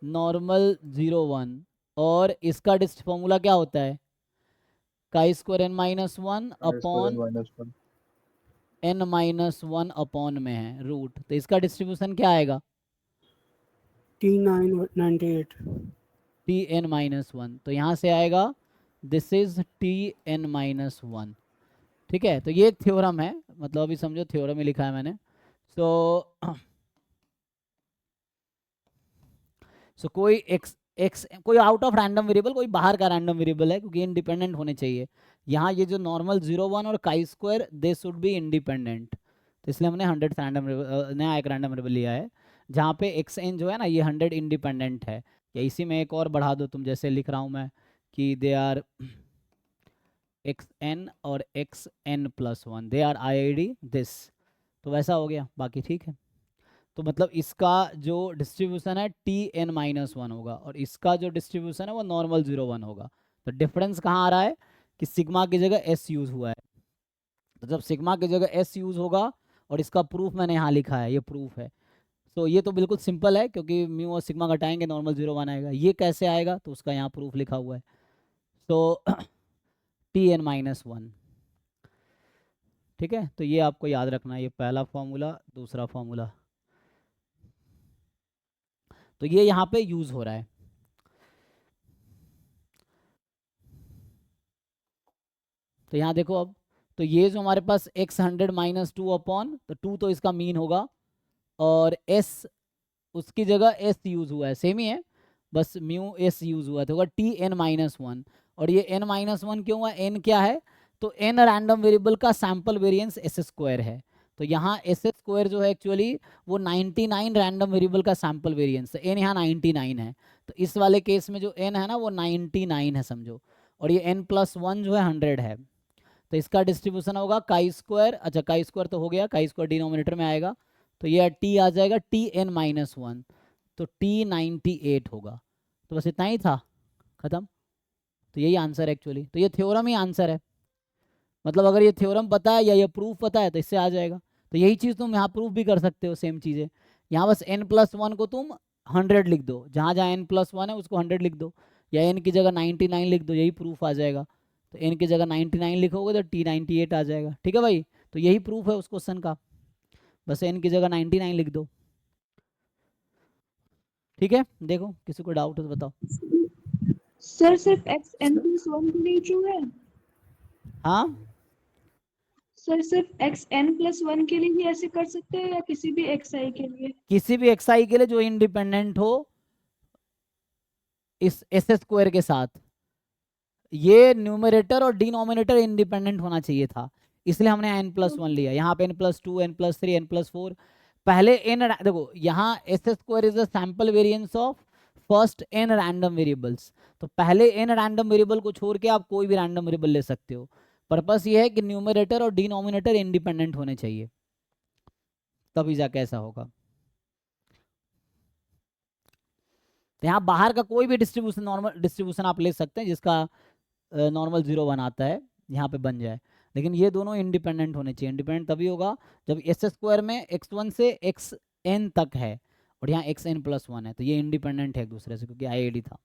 S1: normal 0 1, और इसका फॉर्मूला क्या होता है, chi²n-1 upon
S5: chi²n-1
S1: n-1 upon में है रूट, तो इसका डिस्ट्रीब्यूशन क्या आएगा,
S3: T998।
S1: T n minus one, तो यहाँ से आएगा this is t n minus one. ठीक है, तो ये एक थ्योरम है, मतलब अभी समझो थ्योरम ही लिखा है मैंने। सो कोई एक्स कोई आउट ऑफ रैंडम वेरिएबल, कोई बाहर का रैंडम वेरिएबल है, क्योंकि इंडिपेंडेंट होने चाहिए। यहाँ ये जो नॉर्मल 0 1 और chi square they should be independent, तो इसलिए हमने 100 रैंडम नया एक रैंडम वेरिएबल लिया है, जहाँ पे एक्स एन जो है ना ये 100 इंडिपेंडेंट है। या इसी में एक और बढ़ा दो तुम, जैसे लिख रहा हूँ मैं कि दे आर एक्स एन और x n plus one, they are I I D this, तो वैसा हो गया, बाकी ठीक है। तो मतलब इसका जो डिस्ट्रीब्यूशन है टी एन माइनस वन होगा, और इसका जो डिस्ट्रीब्यूशन है वो नॉर्मल 0 1 होगा। तो डिफरेंस कहाँ आ रहा है कि सिग्मा की जगह एस यूज हुआ है, तो जब सिग्मा की जगह एस यूज होगा, और इसका प्रूफ मैंने यहाँ लिखा है, ये प्रूफ है। तो ये तो बिल्कुल सिंपल है, क्योंकि म्यू और सिग्मा घटाएंगे नॉर्मल 0 1 आएगा। ये कैसे आएगा, तो उसका यहाँ प्रूफ लिखा हुआ है। तो टी एन माइनस वन, ठीक है, तो ये आपको याद रखना है, ये पहला फॉर्मूला, दूसरा फॉर्मूला, तो ये यहाँ पे यूज हो रहा है। तो यहाँ देखो अब, तो ये जो हमारे पास x 100 माइनस टू अपॉन, तो 2 तो इसका मीन होगा, और s उसकी जगह s यूज हुआ है, सेम ही है, बस म्यू s यूज हुआ है, तो होगा टी एन माइनस वन। और ये n माइनस वन क्यों हुआ, n क्या है, तो n रैंडम वेरिएबल का सैम्पल वेरिएंस एस स्क्वायर है। तो यहाँ एस स्क्वायर जो है एक्चुअली वो 99 रैंडम वेरिएबल का सैम्पल वेरिएंस है, n यहाँ 99 है, तो इस वाले केस में जो n है ना वो 99 है समझो, और ये n प्लस वन जो है 100 है। तो इसका डिस्ट्रीब्यूशन होगा काई स्क्वायर, अच्छा काई स्क्वायर तो हो गया, काई स्क्वायर डिनोमिनेटर में आएगा, तो ये टी आ जाएगा टी एन माइनस वन, तो टी 98 होगा। तो बस इतना ही था, खत्म। तो यही आंसर है एक्चुअली, तो ये थ्योरम ही आंसर है, मतलब अगर ये थ्योरम पता है या ये प्रूफ पता है तो इससे आ जाएगा। तो यही चीज़ तुम यहाँ प्रूफ भी कर सकते हो, सेम चीज़ है। यहाँ बस n प्लस वन को तुम 100 लिख दो, जहाँ जहाँ n प्लस वन है उसको 100 लिख दो, या n की जगह 99 लिख दो, यही प्रूफ आ जाएगा। तो n की जगह 99 लिखोगे तो t 98 आ जाएगा, ठीक है भाई। तो यही प्रूफ है उस क्वेश्चन का, बस n की जगह 99 लिख दो, ठीक है। देखो किसी को डाउट है तो बताओ।
S6: सर सिर्फ एक्स एन प्लस वन के लिए ट्रू है?
S1: हाँ,
S6: सर सिर्फ एक्स एन प्लस वन के लिए भी ऐसे कर सकते हैं या किसी भी एक्स आई के लिए?
S1: किसी भी xi के लिए जो इंडिपेंडेंट हो इस एस स्क्वायर के साथ, ये न्यूमरेटर और डिनोमिनेटर इंडिपेंडेंट होना चाहिए था, इसलिए हमने n प्लस वन लिया। यहाँ पे n plus to, n plus three, n plus four, पहले n, देखो यहाँ S square is the sample variance of first n random variables, तो पहले n रैंडम वेरिएबल को छोड़ के आप कोई भी रैंडम वेरिएबल ले सकते हो। पर्पस ये है कि न्यूमरेटर और डिनोमिनेटर इंडिपेंडेंट होने चाहिए, तभी जाके ऐसा होगा। तो यहाँ बाहर का कोई भी डिस्ट्रीब्यूशन, नॉर्मल डिस्ट्रीब्यूशन आप ले सकते हैं जिसका नॉर्मल 0 1 आता है, यहाँ पे बन जाए, लेकिन ये दोनों इंडिपेंडेंट होने चाहिए। इंडिपेंडेंट तभी होगा जब एस स्क्वायर में x1 से xn तक है, और यहाँ xn प्लस वन है, तो ये इंडिपेंडेंट है एक दूसरे से, क्योंकि IID था।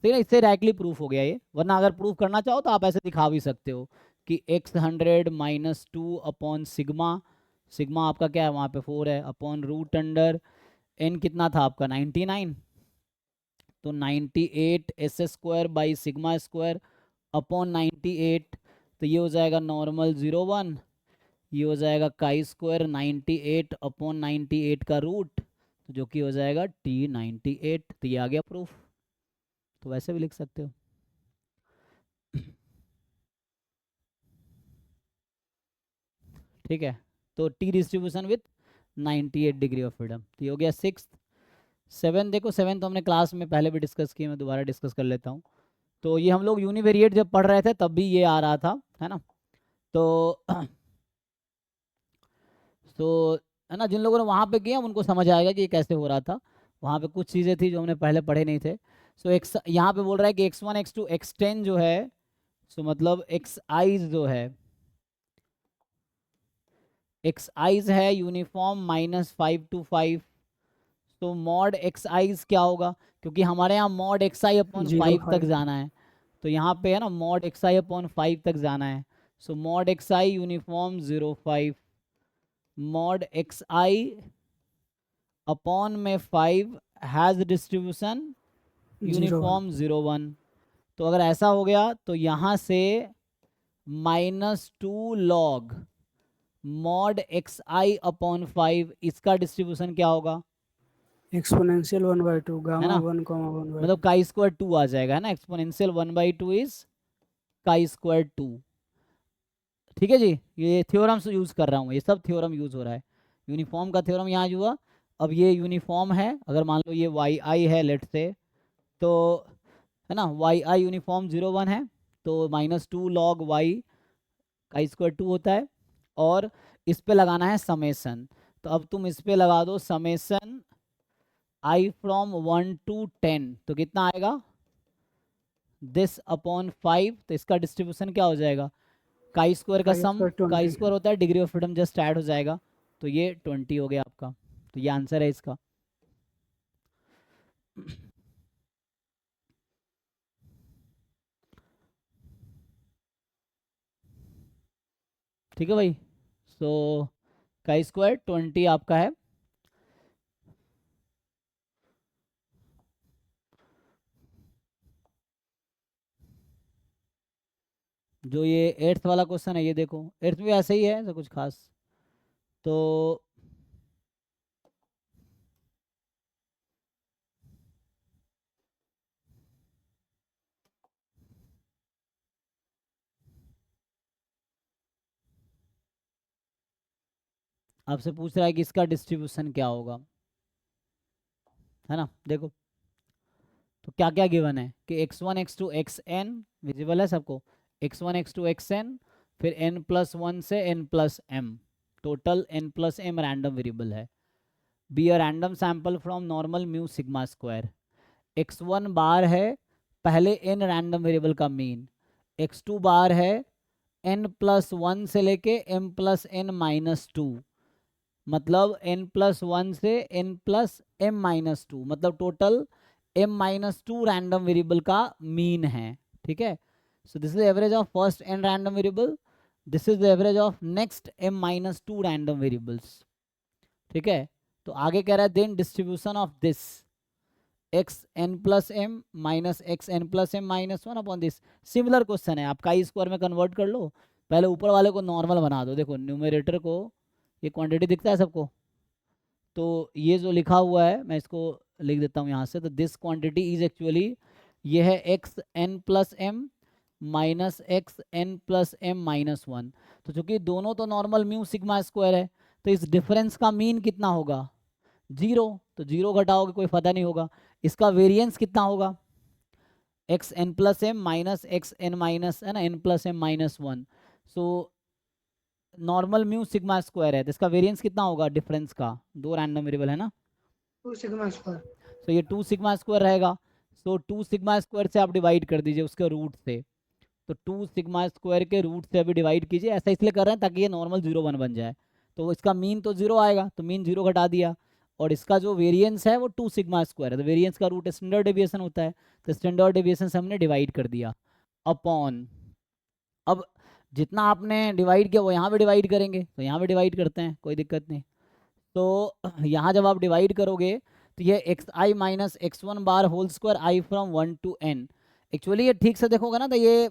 S1: ठीक है, इससे डायरेक्टली प्रूफ हो गया ये, वरना अगर प्रूफ करना चाहो तो आप ऐसे दिखा भी सकते हो कि x 100 minus two upon sigma, sigma आपका क्या है वहाँ पे 4 है, अपॉन रूट अंडर n कितना था आपका 99, तो 98 S square by sigma square upon 98, तो ये हो जाएगा नॉर्मल 0 1, ये हो जाएगा काई स्क्वायर 98 अपॉन 98 का रूट, तो जो कि हो जाएगा t 98, तो ये आ गया प्रूफ। तो वैसे भी लिख सकते हो। ठीक है, तो T distribution with 98 degree of freedom, तो ये हो गया 6th। 7 देखो, 7 तो हमने क्लास में पहले भी डिस्कस किया, मैं दोबारा डिस्कस कर लेता हूँ। तो ये हम लोग यूनिवेरिएट जब पढ़ रहे थे तब भी ये आ रहा था, है ना। तो तो है ना, जिन लोगों ने वहाँ पे किया उनको समझ आएगा कि ये कैसे हो रहा था। वहाँ पे कुछ चीज़ें थी जो हमने पहले पढ़े नहीं थे। सो एक्स यहाँ पे बोल रहा है कि x1 x2 x10 जो है, सो मतलब xi जो है, xi है यूनिफॉर्म -5 to 5, तो मॉड xi क्या होगा, क्योंकि हमारे यहाँ मॉड xi अपॉन 5 तक जाना है, तो यहाँ पे है ना मॉड xi अपॉन 5 तक जाना है। So mod xi uniform 0 5, mod xi upon में 5 हैज डिस्ट्रीब्यूशन यूनिफॉर्म 0 1। तो अगर ऐसा हो गया तो यहाँ से -2 log mod xi अपॉन 5 इसका डिस्ट्रीब्यूशन क्या होगा,
S3: एक्सपोनेंशियल 1/2
S1: है
S3: गामा
S1: ना?
S3: 1,1/2।
S1: मतलब काई स्क्वायर 2 आ जाएगा, है ना? Exponential 1/2 is chi square 2। ठीक है जी, ये थ्योरम्स यूज कर रहा हूँ, ये सब थ्योरम यूज हो रहा है। यूनिफॉर्म का थ्योरम यहाँ हुआ। अब ये यूनिफॉर्म है, अगर मान लो ये वाई आई है लेट से, तो है ना वाई आई यूनिफॉर्म 0 1 है, तो -2 log y काई स्क्वायर 2 होता है। और इस पे लगाना है समेसन, तो अब तुम इस पे लगा दो समेसन i फ्रॉम 1 to 10, तो कितना आएगा दिस अपॉन 5। तो इसका डिस्ट्रीब्यूशन क्या हो जाएगा, काई स्क्वायर का
S3: काई
S1: सम,
S3: स्क्वायर
S1: काई
S3: 20।
S1: स्क्वायर होता है degree of freedom just add हो जाएगा, तो ये 20 हो गया आपका। तो ये आंसर है इसका। ठीक है भाई, सो काई स्क्वायर 20 आपका है। जो ये 8th वाला क्वेश्चन है, ये देखो 8th भी ऐसे ही है, ऐसा कुछ खास। तो आपसे पूछ रहा है कि इसका डिस्ट्रीब्यूशन क्या होगा, है ना? देखो तो क्या क्या गिवन है कि x1 x2 xn विजिबल है सबको, x1 x2 xn, फिर n+1 से n+m, total n+m random variable है। Be a random sample from normal mu sigma square. x1 bar है पहले n रैंडम वेरिएबल का मीन, x2 बार है n+1 से लेके m+n-2, मतलब n+1 से n+m-2, मतलब टोटल m-2 रैंडम वेरिएबल का मीन है। ठीक है, so this is average of first n random variable, this is the average of next m-2 random variables. ठीक है, तो आगे कह रहा है then distribution of this xn+m minus xn+m-1 upon this. Similar question है, आप काई स्क्वायर में कन्वर्ट कर लो, पहले ऊपर वाले को नॉर्मल बना दो। देखो न्यूमरेटर को, ये क्वांटिटी दिखता है सबको, तो ये जो लिखा हुआ है मैं इसको लिख देता हूँ यहाँ से। तो दिस क्वांटिटी इज एक्चुअली ये है xn+m माइनस xn+m-1। तो चूंकि दोनों तो नॉर्मल म्यू सिग्मा स्क्वायर है, तो इस डिफरेंस का मीन कितना होगा 0, तो 0 घटाओगे कोई पता नहीं होगा। इसका वेरिएंस कितना होगा xn+m माइनस xn माइनस, है ना, n+m-1। So normal mu sigma square है, तो इसका वेरिएंस कितना होगा डिफरेंस का, दो रैंडम वेरिएबल है ना,
S3: 2 सिग्मा स्क्वायर।
S1: तो ये 2 सिग्मा स्क्वायर रहेगा। सो 2 सिग्मा स्क्वायर से आप डिवाइड कर दीजिए उसके रूट से, तो 2 सिग्मा स्क्वायर के रूट से अभी डिवाइड कीजिए। ऐसा इसलिए कर रहे हैं ताकि ये नॉर्मल 0 1 बन जाए, तो इसका मीन तो 0 आएगा, तो मीन 0 घटा दिया, और इसका जो वेरिएंस है वो 2 सिग्मा स्क्वायर है, तो वेरिएंस का रूट स्टैंडर्ड डेविएशन होता है, तो स्टैंडर्ड डेविएशन से हमने डिवाइड कर दिया अपॉन। अब जितना आपने डिवाइड किया वो यहाँ पे डिवाइड करेंगे, तो यहाँ पे डिवाइड करते हैं, कोई दिक्कत नहीं। तो यहाँ जब आप डिवाइड करोगे तो ये xi minus x1 bar whole square i from 1 to n। Actually ये ठीक से देखोगे ना, तो ये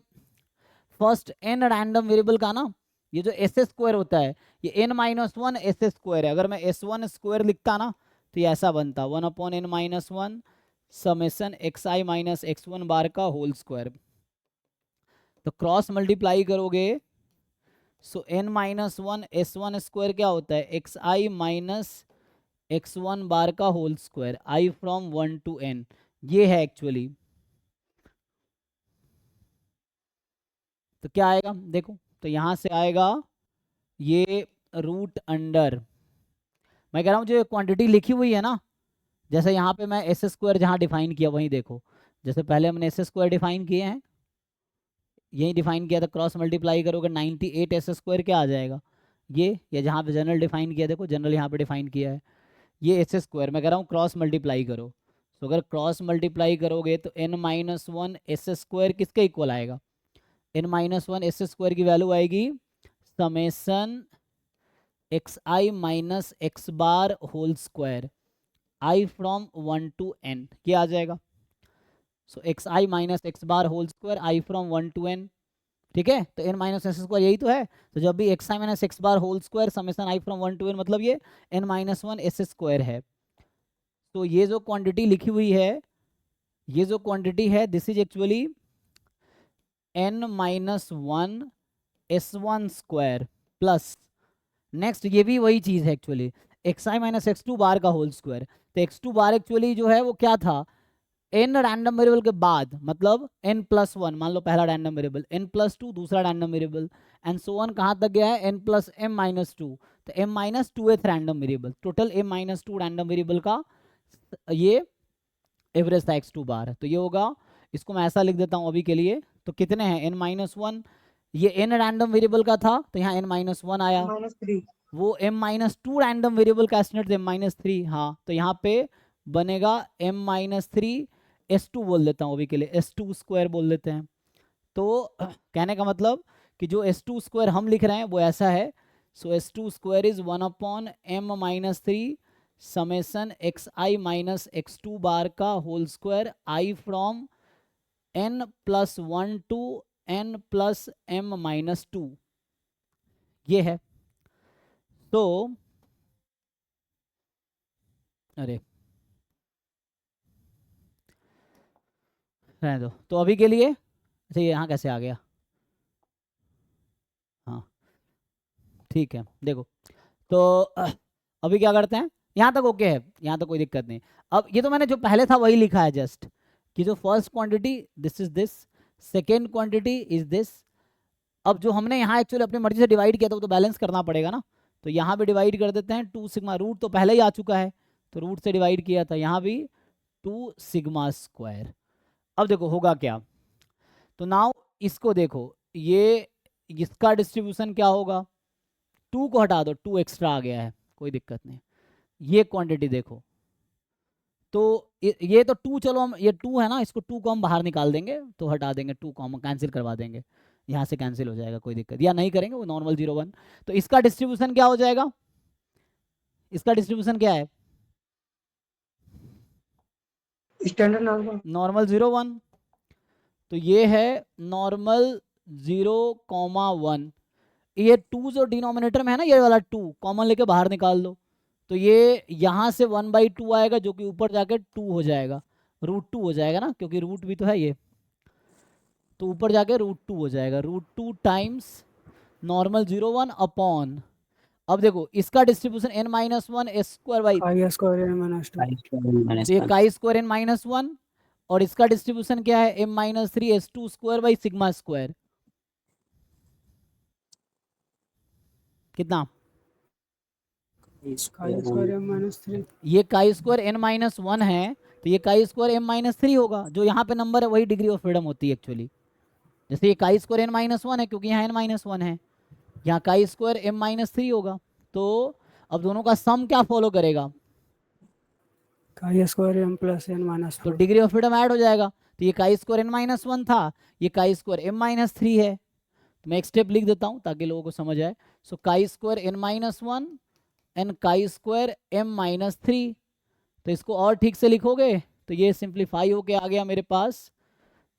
S1: फर्स्ट n रैंडम वेरिएबल का ना, ये जो एस स्क्वायर होता है, ये n-1 एस स्क्वायर है। अगर मैं s1 स्क्वायर लिखता ना, तो ये ऐसा बनता 1/n-1 summation xi minus x1 bar का होल स्क्वायर। तो क्रॉस मल्टीप्लाई करोगे, सो n-1 s1 स्क्वायर क्या होता है xi माइनस x1 बार का whole square i from 1 to n, ये है एक्चुअली। तो क्या आएगा देखो, तो यहाँ से आएगा ये रूट अंडर, मैं कह रहा हूँ जो क्वांटिटी लिखी हुई है ना, जैसे यहाँ पे मैं एस स्क्वायर जहाँ डिफाइन किया वहीं देखो, जैसे पहले हमने एस स्क्वायर डिफाइन किए हैं, यही डिफाइन किया था, क्रॉस मल्टीप्लाई करोगे 98 एस स्क्वायर क्या आ जाएगा ये, या जहाँ पे जनरल डिफाइन किया, देखो जनरल यहाँ पे डिफाइन किया है, ये एस स्क्वायर, मैं कह रहा हूँ क्रॉस मल्टीप्लाई करो। तो अगर क्रॉस मल्टीप्लाई करोगे तो n-1 एस स्क्वायर किसके इक्वल आएगा, n-1 एस स्क्वायर की वैल्यू आएगी summation xi minus x bar whole square i from 1 to n, ये आ जाएगा। So X I minus x bar whole square I from 1 to n, ठीक है। तो n माइनस एस स्क्वायर यही तो है। तो जब भी x I minus x bar whole square summation i from 1 to n, मतलब ये n minus one s square है। तो ये जो क्वांटिटी लिखी हुई है, ये जो क्वांटिटी है, this is actually n minus one S one square plus, next ये भी वही चीज़ है एक्चुअली, एक्स आई माइनस एक्स टू बार का होल स्क्वायर। तो एक्स टू बार एक्चुअली जो है वो क्या था, n रैंडम वेरिएबल के बाद, मतलब n प्लस वन, मान लो पहला random variable, n plus two दूसरा random variable, and so on कहाँ तक गया है, n plus m minus two. तो m minus two th random variable, total m minus two random variable का ये एवरेज था एक्स टू बार। तो ये होगा, इसको मैं ऐसा लिख देता हूँ अभी के लिए। तो कितने हैं, n माइनस वन, ये n रैंडम वेरिएबल का था तो यहाँ n माइनस वन आया, वो m minus two random variable का एस्टिमेट m माइनस थ्री, हाँ तो यहाँ पे बनेगा m minus three s two बोल देता हूँ अभी के लिए, एस टू स्क्वायर बोल देते हैं। तो कहने का मतलब कि जो एस टू स्क्वायर हम लिख रहे हैं वो ऐसा है, so S two square is 1/m minus three summation X I minus X two bar का whole square I from n plus one to n plus m minus two, ये है। तो अरे रहने दो, तो अभी के लिए, अच्छा ये यहाँ कैसे आ गया, हाँ ठीक है। देखो तो अभी क्या करते हैं, यहाँ तक ओके है, यहाँ तक कोई दिक्कत नहीं। अब ये तो मैंने जो पहले था वही लिखा है जस्ट, कि जो first quantity this is this, second quantity is this. अब जो हमने यहाँ एक्चुअली अपनी मर्जी से डिवाइड किया था वो तो बैलेंस करना पड़ेगा ना, तो यहाँ भी डिवाइड कर देते हैं, टू सिग्मा, रूट तो पहले ही आ चुका है तो रूट से डिवाइड किया था, यहाँ भी टू सिग्मा स्क्वायर। अब देखो होगा क्या, तो नाउ इसको देखो, ये इसका डिस्ट्रीब्यूशन क्या होगा, टू को हटा दो, टू एक्स्ट्रा आ गया है, कोई दिक्कत नहीं। ये क्वांटिटी देखो, तो ये तो टू, चलो हम ये टू है ना, इसको टू को हम बाहर निकाल देंगे, तो हटा देंगे, टू को हम कैंसिल करवा देंगे, यहाँ से कैंसिल हो जाएगा, कोई दिक्कत, या नहीं करेंगे वो नॉर्मल 0 1। तो इसका डिस्ट्रीब्यूशन क्या हो जाएगा, इसका डिस्ट्रीब्यूशन क्या है,
S3: स्टैंडर्ड नॉर्मल
S1: नॉर्मल 0 1। तो ये है नॉर्मल 0,1। ये टू जो डिनोमिनेटर में है ना, ये वाला टू कॉमन लेके बाहर निकाल दो, तो ये यहाँ से 1/2 आएगा, जो कि ऊपर जाके 2 हो जाएगा, √2 हो जाएगा ना, क्योंकि रूट भी तो है ये, तो ऊपर जाके √2 हो जाएगा, √2 टाइम्स नॉर्मल 0 1 अपॉन, अब देखो इसका distribution n minus one s square by,
S3: i square n minus two,
S1: तो ये chi square n minus one, और इसका डिस्ट्रीब्यूशन क्या है, m minus three s two square by sigma square, कितना,
S3: i square n minus three,
S1: ये chi square n minus one है, तो ये chi square m minus three होगा, जो यहाँ पे नंबर है वही डिग्री ऑफ फ्रीडम होती है एक्चुअली। जैसे ये chi square n minus one है क्योंकि यहाँ n माइनस वन है, यहाँ काई स्क्वायर m माइनस थ्री होगा। तो अब दोनों का सम क्या फॉलो करेगा,
S3: I square M plus N minus
S1: तो
S3: four,
S1: degree of freedom add हो जाएगा। तो ये chi square n minus one था, ये chi square m minus three है। तो मैं एक स्टेप लिख देता हूँ ताकि लोगों को समझ आए। So chi square n minus one and chi square m minus three, तो इसको और ठीक से लिखोगे तो ये सिंप्लीफाई होके आ गया मेरे पास।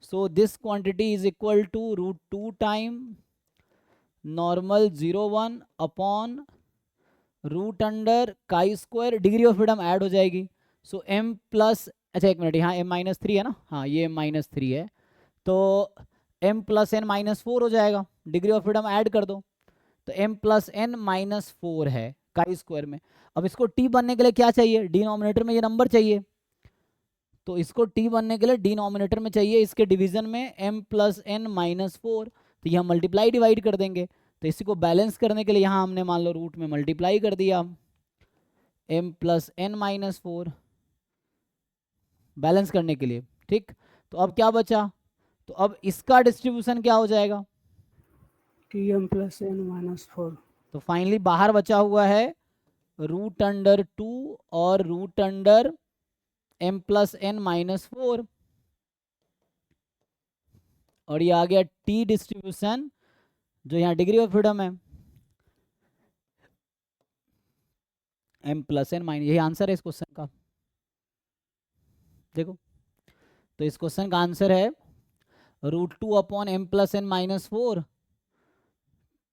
S1: So this quantity is equal to √2 time normal 0 1 upon root under chi square, degree of freedom add हो जाएगी। सो m प्लस, अच्छा एक मिनट, यहाँ m माइनस थ्री है ना, हाँ ये m माइनस थ्री है, तो m plus n minus four हो जाएगा, डिग्री ऑफ फ्रीडम ऐड कर दो, तो m plus n minus four है काई स्क्वायर में। अब इसको t बनने के लिए क्या चाहिए, डिनोमिनेटर में ये नंबर चाहिए, तो इसको t बनने के लिए डिनोमिनेटर में चाहिए इसके डिवीजन में m plus n minus four, तो ये हम मल्टीप्लाई डिवाइड कर देंगे। तो इसी को बैलेंस करने के लिए यहाँ हमने मान लो रूट में मल्टीप्लाई कर दिया, m plus n minus four balance करने के लिए, ठीक। तो अब क्या बचा, तो अब इसका डिस्ट्रीब्यूशन क्या हो जाएगा,
S3: t m plus N minus four,
S1: तो फाइनली बाहर बचा हुआ है रूट अंडर टू और root under m plus n minus four, और ये आ गया t डिस्ट्रीब्यूशन जो यहाँ डिग्री ऑफ फ्रीडम है m प्लस n माइनस, यही आंसर है इस क्वेश्चन का। देखो तो इस क्वेश्चन का आंसर है √2/m+n-4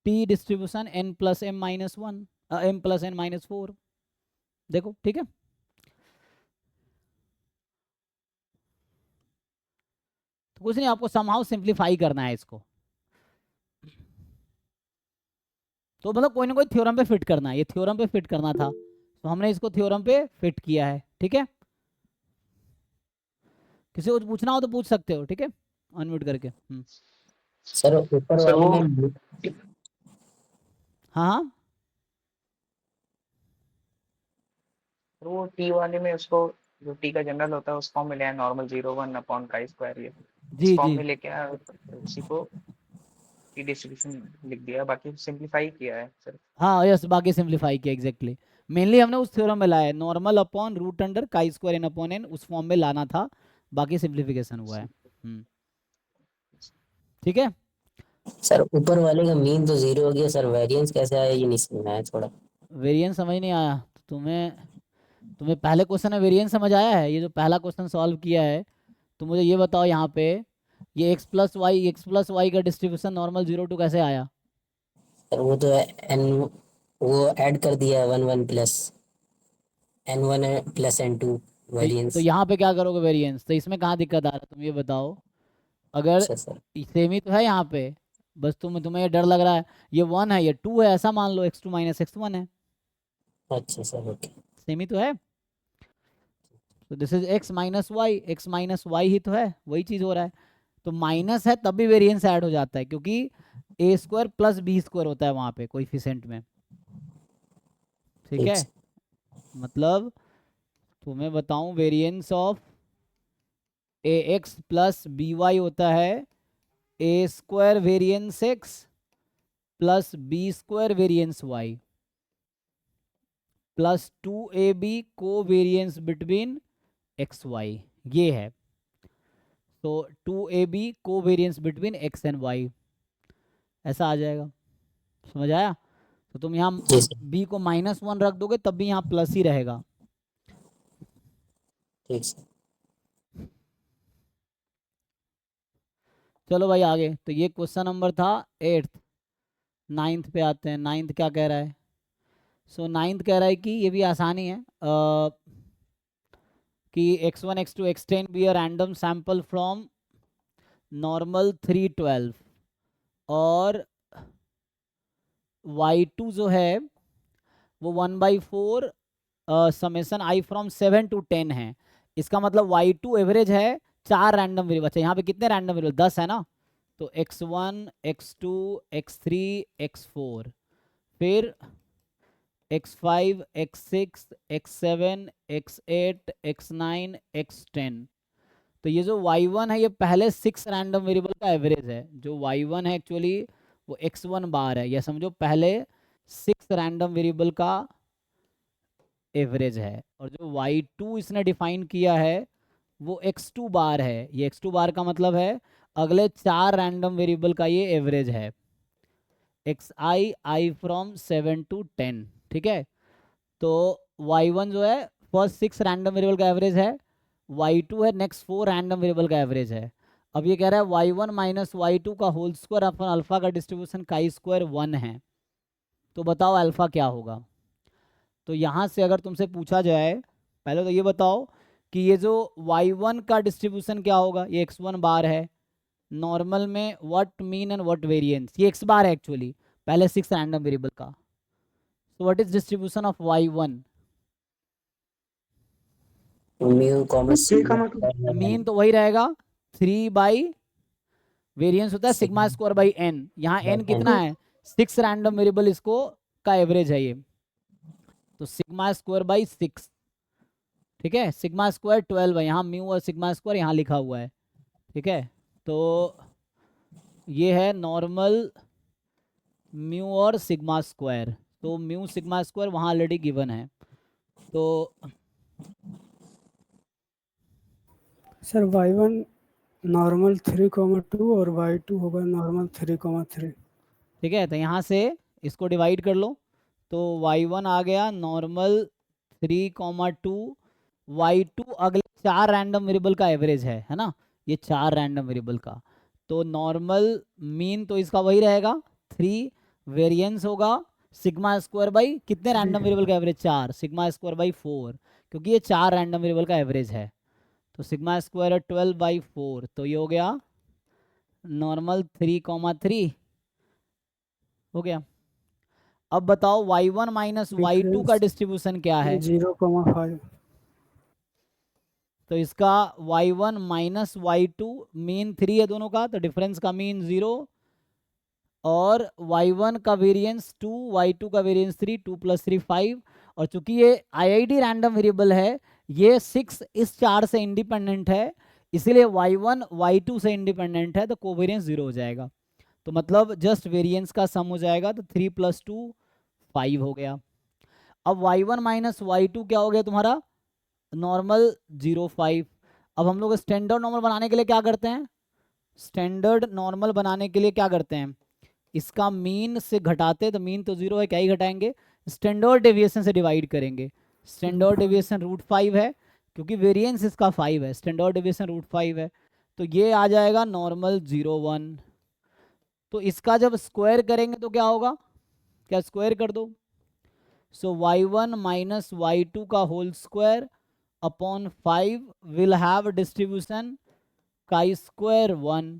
S1: T distribution n+m-1 m+n-4। देखो ठीक है। तो कुछ नहीं, आपको समहाउ सिंप्लीफाई करना है इसको, तो मतलब कोई ना कोई थ्योरम पे फिट करना है, ये थ्योरम पे फिट करना था तो हमने इसको थ्योरम पे फिट किया है। ठीक है, किसी को पूछना हो तो पूछ सकते हो, ठीक है, अनम्यूट करके।
S4: सर ऊपर
S2: सर
S4: वाले
S2: वो
S4: में
S1: हाँ हाँ
S7: वो टी वाले में उसको जो टी का जनरल होता है उस फॉर्म में ले आया, नॉर्मल 0 1/chi², ये इस
S1: जी
S7: फॉर्म
S1: जी
S7: में लेके आया, उसी को टी डिस्ट्रीब्यूशन लिख दिया, बाकी सिंप्लीफाई किया है सर।
S1: हाँ यस, बाकी सिंप्लीफाई किया एग्जैक्टली। मेनली हमने उस थ्योरम में लाया है, नॉर्मल अपॉन √chi²n/n उस फॉर्म में लाना था, बाकी सिंप्लीफिकेशन हुआ है। ठीक है,
S4: सर ऊपर वाले का मीन तो 0 हो गया सर, वेरिएंस कैसे आया ये नहीं समझ में आया थोड़ा।
S1: वेरिएंस समझ नहीं आया तो तुम्हें पहले क्वेश्चन में वेरिएंस समझ आया है? ये जो पहला क्वेश्चन सॉल्व किया है, तो मुझे ये बताओ यहाँ पे ये x+y का डिस्ट्रीब्यूशन नॉर्मल 0 to कैसे आया?
S4: सर वो तो एन, वो ऐड कर दिया 1 1 प्लस n1 प्लस n2
S1: तो
S4: वेरिएंस।
S1: यहाँ पे क्या करोगे वेरिएंस? तो इसमें कहाँ दिक्कत आ रहा है तुम ये बताओ। अगर
S4: अच्छा सर।
S1: सेम ही तो है यहाँ पे, बस तुम्हें ये डर लग रहा है, ये 1 है ये 2 है, ऐसा मान लो x2 - x1 है,
S4: अच्छा सर ओके।
S1: सेम ही तो है। तो दिस इज x - y ही तो है, वही चीज हो रहा है। तो माइनस है तब भी वेरिएंस ऐड हो जाता है, क्योंकि a² + b² होता है वहां पे कोएफिशिएंट में। ठीक है, मतलब तुम्हें बताऊं वेरिएंस ऑफ ax + by होता है a² variance x + b² variance y + 2ab covariance between x y, ये है। तो 2ab covariance between x and y, ऐसा आ जाएगा। समझ आया? तो तुम यहाँ
S4: जी सर।
S1: b को -1 रख दोगे तब भी यहाँ प्लस ही रहेगा।
S4: ठीक सर।
S1: चलो भाई आगे, तो ये क्वेश्चन नंबर था 8th। 9th पे आते हैं। 9th क्या कह रहा है? सो 9th कह रहा है कि ये भी आसानी है, कि x1 x2 x10 B a random sample from normal 312 और y2 जो है वो 1/4 समेशन i फ्रॉम 7 to 10 है। इसका मतलब y2 एवरेज है 4 रैंडम वेरिएबल। अच्छा यहाँ पे कितने रैंडम वेरिएबल? 10 है ना, तो x1 x2 x3 x4, फिर x5 x6 x7 x8 x9 x10। तो ये जो y1 है ये पहले 6 रैंडम वेरिएबल का एवरेज है। जो y1 है एक्चुअली वो x1 बार है, या समझो पहले 6 रैंडम वेरिएबल का एवरेज है। और जो y2 इसने डिफाइन किया है वो x2 बार है। ये x2 बार का मतलब है अगले 4 रैंडम वेरिएबल का ये एवरेज है, i फ्रॉम 7 to 10। ठीक है, तो y1 जो है फर्स्ट 6 रैंडम वेरिएबल का एवरेज है, y2 है नेक्स्ट 4 रैंडम वेरिएबल का एवरेज है। अब ये कह रहा है y1 - y2 का होल स्क्वायर अपन अल्फा का डिस्ट्रीब्यूशन chi² 1 है, तो बताओ अल्फा क्या होगा? तो यहाँ से अगर तुमसे पूछा जाए, पहले तो ये बताओ कि ये जो y1 का डिस्ट्रीब्यूशन क्या होगा? ये x1 बार है, नॉर्मल में what mean and what variance, ये x बार है एक्चुअली पहले 6 रैंडम वेरिएबल का। So what is distribution of y1?
S4: Mu commerce
S2: K का मतलब
S1: मीन तो वही रहेगा 3 वेरिएंस होता है σ²/n। यहाँ n कितना है? 6 रैंडम वेरिएबल इसको का एवरेज है ये, तो σ²/6। ठीक है, σ² 12 है, यहाँ म्यू और σ² यहाँ लिखा हुआ है। ठीक है, तो ये है नॉर्मल म्यू और σ², तो म्यू σ² वहाँ ऑलरेडी गिवन है। तो
S3: सर y1 नॉर्मल 3,2 और y2 होगा नॉर्मल 3,3।
S1: ठीक है, तो यहाँ से इसको डिवाइड कर लो, तो y1 आ गया नॉर्मल 3,2 y2 अगले 4 रैंडम वेरिएबल का एवरेज है ना, ये 4 रैंडम वेरिएबल का। तो नॉर्मल मीन तो इसका वही रहेगा 3, वेरिएंस होगा सिग्मा स्क्वायर बाई कितने रैंडम वेरिएबल का एवरेज 4, सिग्मा स्क्वायर बाई 4, क्योंकि ये 4 रैंडम वेरिएबल का एवरेज है। तो सिग्मा स्क्वायर है 12/4, तो ये हो गया नॉर्मल 3,3 हो गया। अब बताओ y1 माइनस y2 का डिस्ट्रीब्यूशन क्या है?
S3: 0,5।
S1: तो इसका y1 माइनस y2 मीन 3 है दोनों का, तो डिफरेंस का मीन 0, और y1 का वेरिएंस 2, y2 का वेरिएंस 3, 2 + 3 5। और चूंकि ये IID रैंडम वेरिएबल है, ये 6 इस 4 से इंडिपेंडेंट है, इसीलिए y1 y2 से इंडिपेंडेंट है, तो कोवेरिएंस 0 हो जाएगा। तो मतलब जस्ट वेरिएंस का सम हो जाएगा, तो 3 + 2 5 हो गया। अब y1 माइनस y2 क्या हो गया तुम्हारा? नॉर्मल 0,5। अब हम लोग स्टैंडर्ड नॉर्मल बनाने के लिए क्या करते हैं? स्टैंडर्ड नॉर्मल बनाने के लिए क्या करते हैं? इसका मीन से घटाते, तो मीन तो 0 है, क्या ही घटाएंगे, स्टैंडर्ड डेविएशन से डिवाइड करेंगे। स्टैंडर्ड डेविएशन √5 है, क्योंकि वेरिएंस इसका 5 है, स्टैंडर्ड डेविएशन √5 है, तो ये आ जाएगा नॉर्मल 0,1। तो इसका जब स्क्वायर करेंगे तो क्या होगा? क्या स्क्वायर कर दो, सो y1 माइनस y2 का whole square upon 5 will have distribution chi square 1।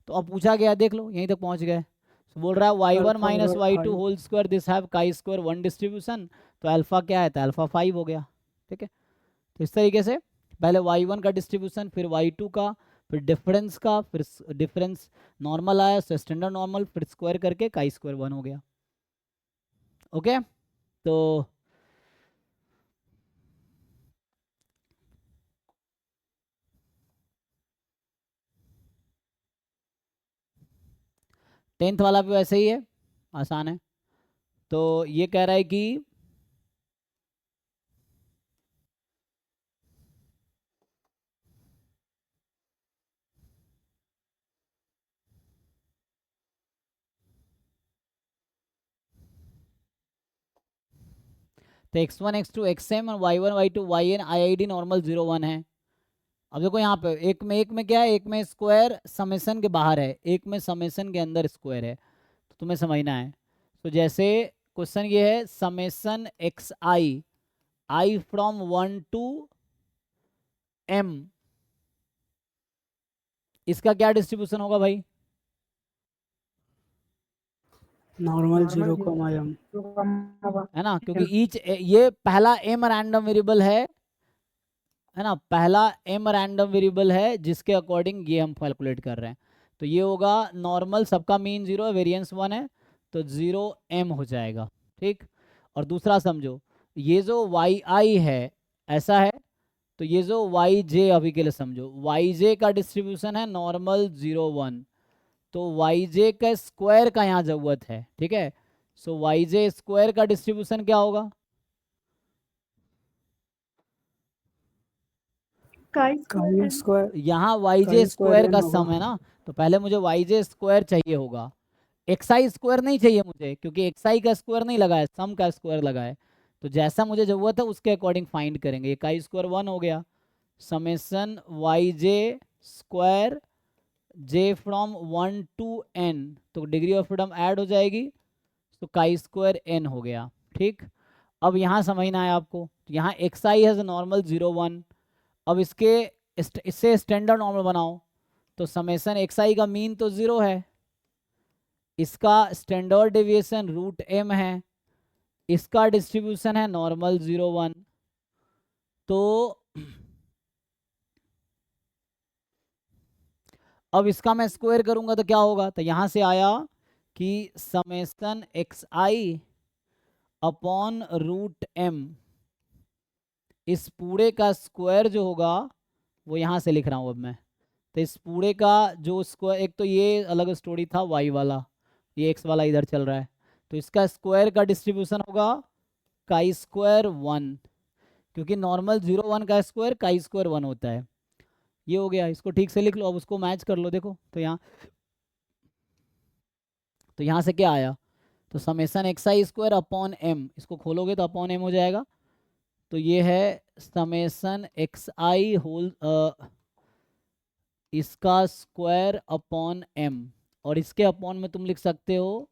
S1: तो अब पूछा गया, देख लो यहीं तक पहुंच गए। तो बोल रहा है y1 minus y2 whole square this have chi square 1 distribution, तो अल्फा क्या है? तो अल्फा 5 हो गया। ठीक है, तो इस तरीके से पहले y1 का डिस्ट्रीब्यूशन, फिर y2 का, फिर डिफरेंस का, फिर डिफरेंस नॉर्मल आया, स्टैंडर्ड नॉर्मल, फिर स्क्वायर करके काई स्क्वायर 1 हो गया। ओके, तो टेंथ वाला भी वैसे ही है, आसान है। तो ये कह रहा है कि तो x1 x2 xm और y1 y2 yn IID normal 0 1 है। अब देखो यहाँ पे एक में क्या है, एक में स्क्वायर समेसन के बाहर है, एक में समेसन के अंदर स्क्वायर है, तो तुम्हें समझना है। तो जैसे क्वेश्चन ये है summation i from 1 to m, इसका क्या डिस्ट्रीब्यूशन होगा भाई?
S3: नॉर्मल 0,m,
S1: है ना, क्योंकि ईच ये पहला m रैंडम वेरिएबल है ना, पहला m रैंडम वेरिएबल है जिसके अकॉर्डिंग ये हम कैलकुलेट कर रहे हैं। तो ये होगा नॉर्मल, सबका मीन 0 है, वेरिएंस 1 है, तो 0m हो जाएगा। ठीक, और दूसरा समझो, ये जो yi है ऐसा है, तो ये जो yj अभी के लिए समझो, yj का डिस्ट्रीब्यूशन है नॉर्मल 0 1, तो yj का स्क्वायर का यहाँ जरूरत है। ठीक है, सो yj स्क्वायर का डिस्ट्रीब्यूशन क्या होगा?
S6: काई
S3: काई स्क्वायर,
S1: यहाँ yj
S3: काई
S1: स्क्वायर
S3: n
S1: का
S3: होगा।
S1: सम है ना, तो पहले मुझे yj स्क्वायर चाहिए होगा, xi स्क्वायर नहीं चाहिए मुझे, क्योंकि xi का स्क्वायर नहीं लगा है, सम का स्क्वायर लगा है। तो जैसा मुझे जरूरत है उसके अकॉर्डिंग फाइंड करेंगे। काई स्क्वायर 1 हो गया, summation yj square j from 1 to n, तो डिग्री ऑफ फ्रीडम ऐड हो जाएगी, तो काई स्क्वायर n हो गया। ठीक, अब यहाँ समझना है आपको, यहाँ xi है नॉर्मल 0 1। अब इससे स्टैंडर्ड नॉर्मल बनाओ, तो समेसन xi का मीन तो 0 है, इसका स्टैंडर्ड डेविएशन √m है, इसका डिस्ट्रीब्यूशन है नॉर्मल 0 1। तो अब इसका मैं स्क्वायर करूंगा तो क्या होगा? तो यहाँ से आया कि समेसन xi अपॉन √m, इस पूरे का स्क्वायर जो होगा वो यहाँ से लिख रहा हूँ अब मैं। तो इस पूरे का जो स्क्वायर, एक तो ये अलग स्टोरी था y वाला, ये x वाला इधर चल रहा है, तो इसका स्क्वायर का डिस्ट्रीब्यूशन होगा काई स्क्वायर 1, क्योंकि नॉर्मल 0 1 का स्क्वायर काई स्क्वायर 1 होता है। ये हो गया, इसको ठीक से लिख लो, अब उसको मैच कर लो। देखो तो यहाँ से क्या आया, तो summation xi square upon m, इसको खोलोगे तो अपॉन m हो जाएगा, तो ये है समेशन एक्स आई होल इसका स्क्वायर अपॉन एम, और इसके अपॉन में तुम लिख सकते हो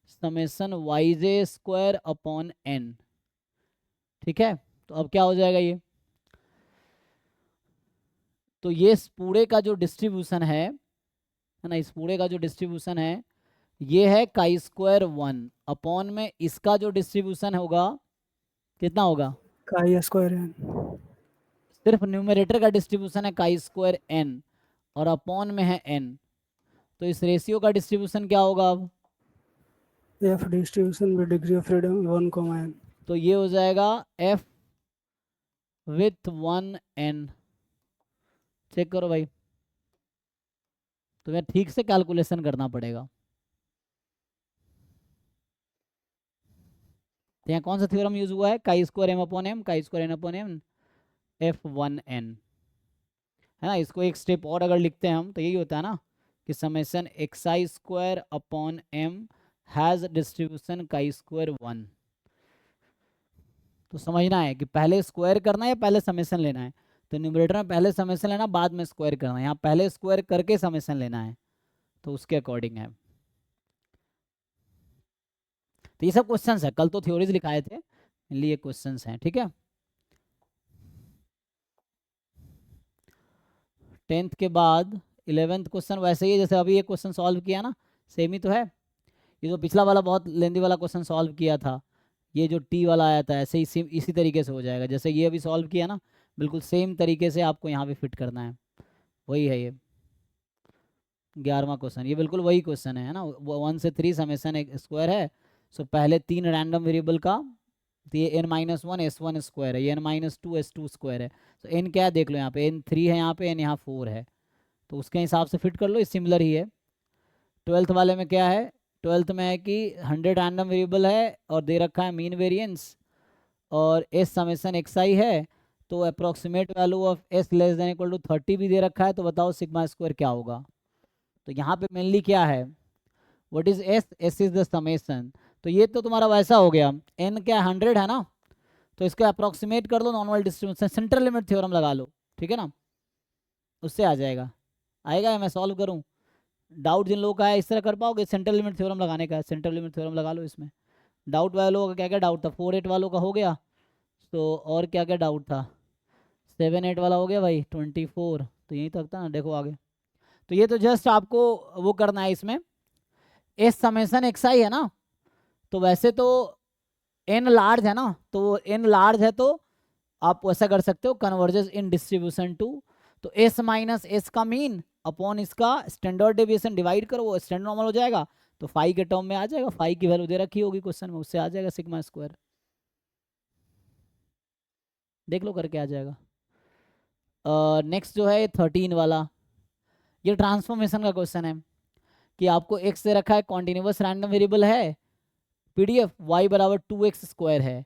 S1: summation y j square upon n. ठीक है, तो अब क्या हो जाएगा ये, तो ये इस पूरे का जो डिस्ट्रीब्यूशन है ना, इस पूरे का जो डिस्ट्रीब्यूशन है ये है काई स्क्वायर 1 अपॉन में इसका जो डिस्ट्रीब्यूशन होगा कितना होगा,
S3: काई स्क्वायर एन।
S1: सिर्फ न्यूमरेटर का डिस्ट्रीब्यूशन है काई स्क्वायर एन और अपॉन में है एन, तो इस रेशियो का डिस्ट्रीब्यूशन क्या होगा अब,
S3: F distribution with degree of freedom 1, n।
S1: तो ये हो जाएगा एफ विथ 1 n। चेक करो भाई, तुम्हें ठीक से कैलकुलेशन करना पड़ेगा। तो यहाँ कौन सा थ्योरम यूज हुआ है, chi square m upon m, chi square n upon m, F1n, है ना। इसको एक स्टेप और अगर लिखते हैं हम तो यही होता है ना कि summation x I square upon m has distribution chi square 1। तो समझना है कि पहले स्क्वायर करना है या पहले समेशन लेना है, तो न्यूमरेटर में पहले समेशन लेना बाद में स्क्वायर करना है, यहाँ पहले स्क्वायर करके समेशन लेना है, तो उसके अकॉर्डिंग है। तो ये सब क्वेश्चंस है, कल तो थ्योरीज लिखाए थे, ये क्वेश्चंस हैं। ठीक है, 10th के बाद 11th क्वेश्चन वैसे ही जैसे अभी ये क्वेश्चन सॉल्व किया ना, सेम ही तो है। ये जो पिछला वाला बहुत लेंदी वाला क्वेश्चन सॉल्व किया था, ये जो टी वाला आया था, ऐसे ही इसी तरीके से हो जाएगा जैसे ये अभी सॉल्व किया ना, बिल्कुल सेम तरीके से आपको यहाँ पे फिट करना है। वही है ये 11वां क्वेश्चन, ये बिल्कुल वही क्वेश्चन है ना, 1 से 3 समेशन एक स्क्वायर है। सो पहले 3 रैंडम वेरिएबल का, तो ये n-1 s1 स्क्वायर है, ये n-2 s2 स्क्वायर है। तो n क्या है देख लो, यहाँ पे n3 है, यहाँ पे n यहाँ 4 है, तो उसके हिसाब से फिट कर लो, सिमिलर ही है। 12th वाले में क्या है, 12th में है कि 100 रैंडम वेरिएबल है और दे रखा है मीन वेरिएंस, और s समेशन एक्स आई है, तो approximate value of s less than equal to 30 भी दे रखा है, तो बताओ सिग्मा स्क्वायर क्या होगा। तो यहाँ पे मेनली क्या है, what is s, s is the summation. तो ये तो तुम्हारा वैसा हो गया, n क्या 100 है ना, तो इसको अप्रोक्सीमेट कर लो normal distribution, central limit theorem लगा लो, ठीक है ना, उससे आ जाएगा। आएगा या मैं सॉल्व करूं, डाउट जिन लोगों का है इस तरह कर पाओगे, सेंट्रल लिमिट थ्योरम लगाने का है, सेंट्रल लिमिट थ्योरम लगा लो इसमें। डाउट वाले लोगों का क्या क्या डाउट था, 4-8 वालों का हो गया, तो और क्या क्या डाउट था, 7-8 वाला हो गया भाई, 24 तो यहीं तक था ना, देखो आगे। तो ये तो जस्ट आपको वो करना है, इसमें एस समेशन एक्स आई है ना, तो वैसे तो एन लार्ज है ना, तो एन लार्ज है तो आप ऐसा कर सकते हो, कन्वर्जेस इन डिस्ट्रीब्यूशन टू, तो एस माइनस एस का मीन अपॉन इसका स्टैंडर्ड डेविएशन डिवाइड करो, वो स्टैंडर्ड नॉर्मल हो जाएगा, तो फाई के टर्म में आ जाएगा, फाई की वैल्यू दे रखी होगी क्वेश्चन में, उससे आ जाएगा सिग्मा स्क्वायर, देख लो करके आ जाएगा। नेक्स्ट जो है 13 वाला, ये ट्रांसफॉर्मेशन का क्वेश्चन है कि आपको x से रखा है, कॉन्टिन्यूस रैंडम वेरिएबल है, पीडीएफ y बराबर 2x स्क्वायर है,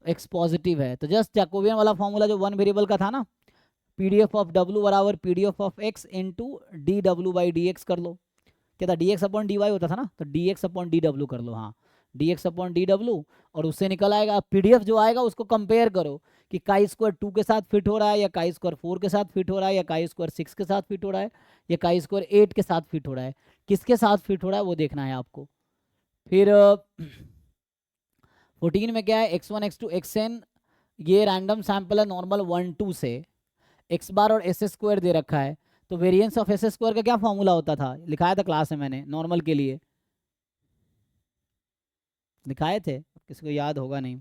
S1: x पॉजिटिव है, तो जस्ट जैकोबियन वाला फॉर्मूला जो 1 वेरिएबल का था ना, पीडीएफ ऑफ w बराबर PDF of x into D W by D x कर लो, क्या था dx अपॉन dy होता था ना, तो dx अपॉन डी डब्ल्यू कर लो, हाँ dx अपॉन डी डब्ल्यू, और उससे निकल आएगा पीडीएफ जो आएगा उसको कंपेयर करो कि काई स्क्वायर 2 के साथ फिट हो रहा है, या काई स्क्वायर 4 के साथ फिट हो रहा है, या काई स्क्वायर 6 के साथ फिट हो रहा है, या काई स्क्वायर 8 के साथ फिट हो रहा है, किसके साथ फिट हो रहा है वो देखना है आपको। फिर 14 में क्या है, x1 x2 xn, ये रैंडम सैंपल है नॉर्मल 1-2 से, x बार और एस स्क्वायर दे रखा है, तो वेरिएंस ऑफ एस स्क्वायर का क्या फॉर्मूला होता था, लिखाया था क्लास में मैंने नॉर्मल के लिए, लिखाए थे, किसी को याद होगा नहीं।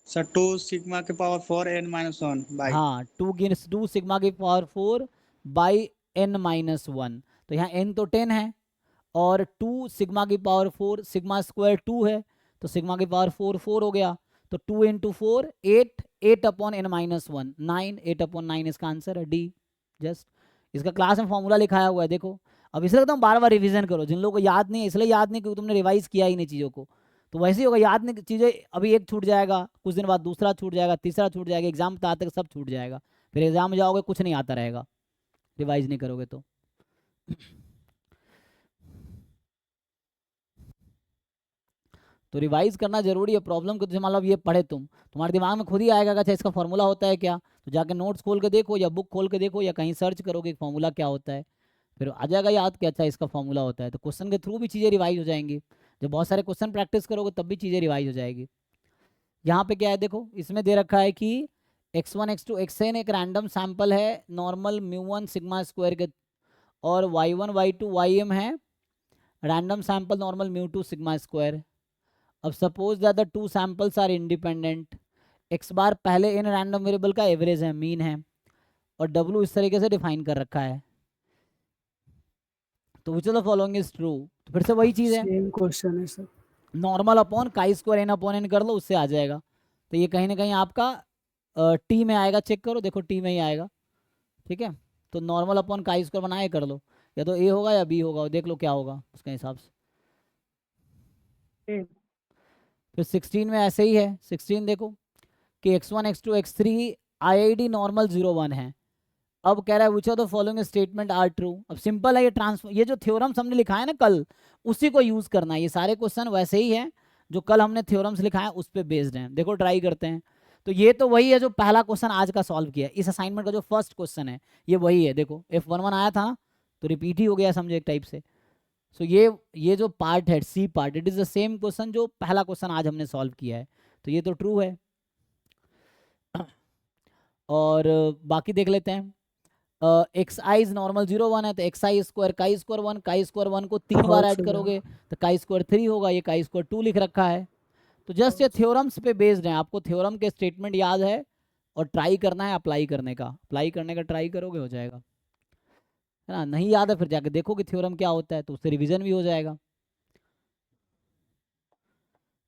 S2: सर 2 सिग्मा के पावर 4 n-1 बाई,
S1: हाँ 2 सिग्मा की पावर 4 बाई n-1, तो यहाँ n तो 10 है, और 2 सिग्मा की पावर 4, सिग्मा स्क्वायर 2 है, तो सिग्मा की पावर 4 हो गया, तो 2 इंटू 4 8 अपॉन n-1 9, 8 अपॉन 9 इसका आंसर है डी। जस्ट इसका क्लास में फॉर्मूला लिखाया हुआ है, देखो। अब इसलिए एकदम बार बार रिवीजन करो, जिन लोगों को याद नहीं है इसलिए याद नहीं, क्योंकि तुमने रिवाइज किया ही नहीं चीज़ों को, तो वैसे ही होगा, याद नहीं चीज़ें, अभी एक छूट जाएगा, कुछ दिन बाद दूसरा छूट जाएगा, तीसरा छूट जाएगा, एग्जाम आते तक सब छूट जाएगा, फिर एग्जाम में जाओगे कुछ नहीं आता रहेगा, रिवाइज नहीं करोगे तो। तो रिवाइज करना जरूरी है। प्रॉब्लम को जैसे मान लो अब ये पढ़े तुम्हारे दिमाग में खुद ही आएगा कि अच्छा इसका फॉर्मूला होता है क्या, तो जाके नोट्स खोल के देखो या बुक खोल के देखो या कहीं सर्च करोगे फॉर्मूला क्या होता है, फिर आ जाएगा याद कि अच्छा इसका फॉर्मूला होता है। तो क्वेश्चन के थ्रू भी चीज़ें रिवाइज हो जाएंगी। जब बहुत सारे क्वेश्चन प्रैक्टिस करोगे तब भी चीज़ें रिवाइज हो जाएगी। यहाँ पे क्या है देखो, इसमें दे रखा है कि x1 x2 xn एक रैंडम सैंपल है नॉर्मल μ1 सिग्मा स्क्वायर के, और y1 y2 ym है random sample normal μ2 sigma square. अब suppose that the two samples are independent, x bar पहले इन रैंडम वेरिएबल का एवरेज है, मीन है, और w इस तरीके से डिफाइन कर रखा है। तो which of the following is true, तो फिर से वही चीज़ है,
S3: सेम क्वेश्चन है sir.
S1: Normal upon chi square n upon n कर लो, उससे आ जाएगा। तो ये कहीं ना कहीं आपका टी में आएगा, चेक करो, देखो टी में ही आएगा। ठीक है, तो नॉर्मल अपॉन काई स्क्वायर बनाए कर लो, या तो ए होगा या बी होगा, देख लो क्या होगा उसके हिसाब से। फिर 16 में ऐसे ही है, 16 देखो कि x1 x2 x3 IID normal 0 1 है। अब कह रहा है which of the following statement are true. अब सिंपल है, ये ट्रांसफर, ये जो थ्योरम्स हमने लिखा है ना कल, उसी को यूज करना है। ये सारे क्वेश्चन वैसे ही हैं जो कल हमने थ्योरम्स लिखा है उस पर बेस्ड हैं। देखो ट्राई करते हैं। तो ये तो वही है जो पहला क्वेश्चन आज का सॉल्व किया, इस असाइनमेंट का जो फर्स्ट क्वेश्चन है ये वही है। देखो F11 आया था ना, तो रिपीट ही हो गया समझो एक टाइप से। सो ये जो पार्ट है C part, it is the same question जो पहला क्वेश्चन आज हमने सॉल्व किया है, तो ये तो ट्रू है। और बाकी देख लेते हैं। एक्स आई इज नॉर्मल 0 1 है, तो एक्स आई square chi square 1, chi square 1 को 3 बार
S3: False
S1: ऐड
S3: हो
S1: करोगे
S3: जाएगा।
S1: तो काई स्क्वायर 3 होगा, ये काई स्क्वायर 2 लिख रखा है। तो जस्ट ये थ्योरम्स पे बेस्ड है, आपको थ्योरम के स्टेटमेंट याद है और ट्राई करना है अप्लाई करने का, अप्लाई करने का ट्राई करोगे हो जाएगा, है ना। नहीं याद है फिर जाके देखो कि थ्योरम क्या होता है, तो उससे रिवीजन भी हो जाएगा।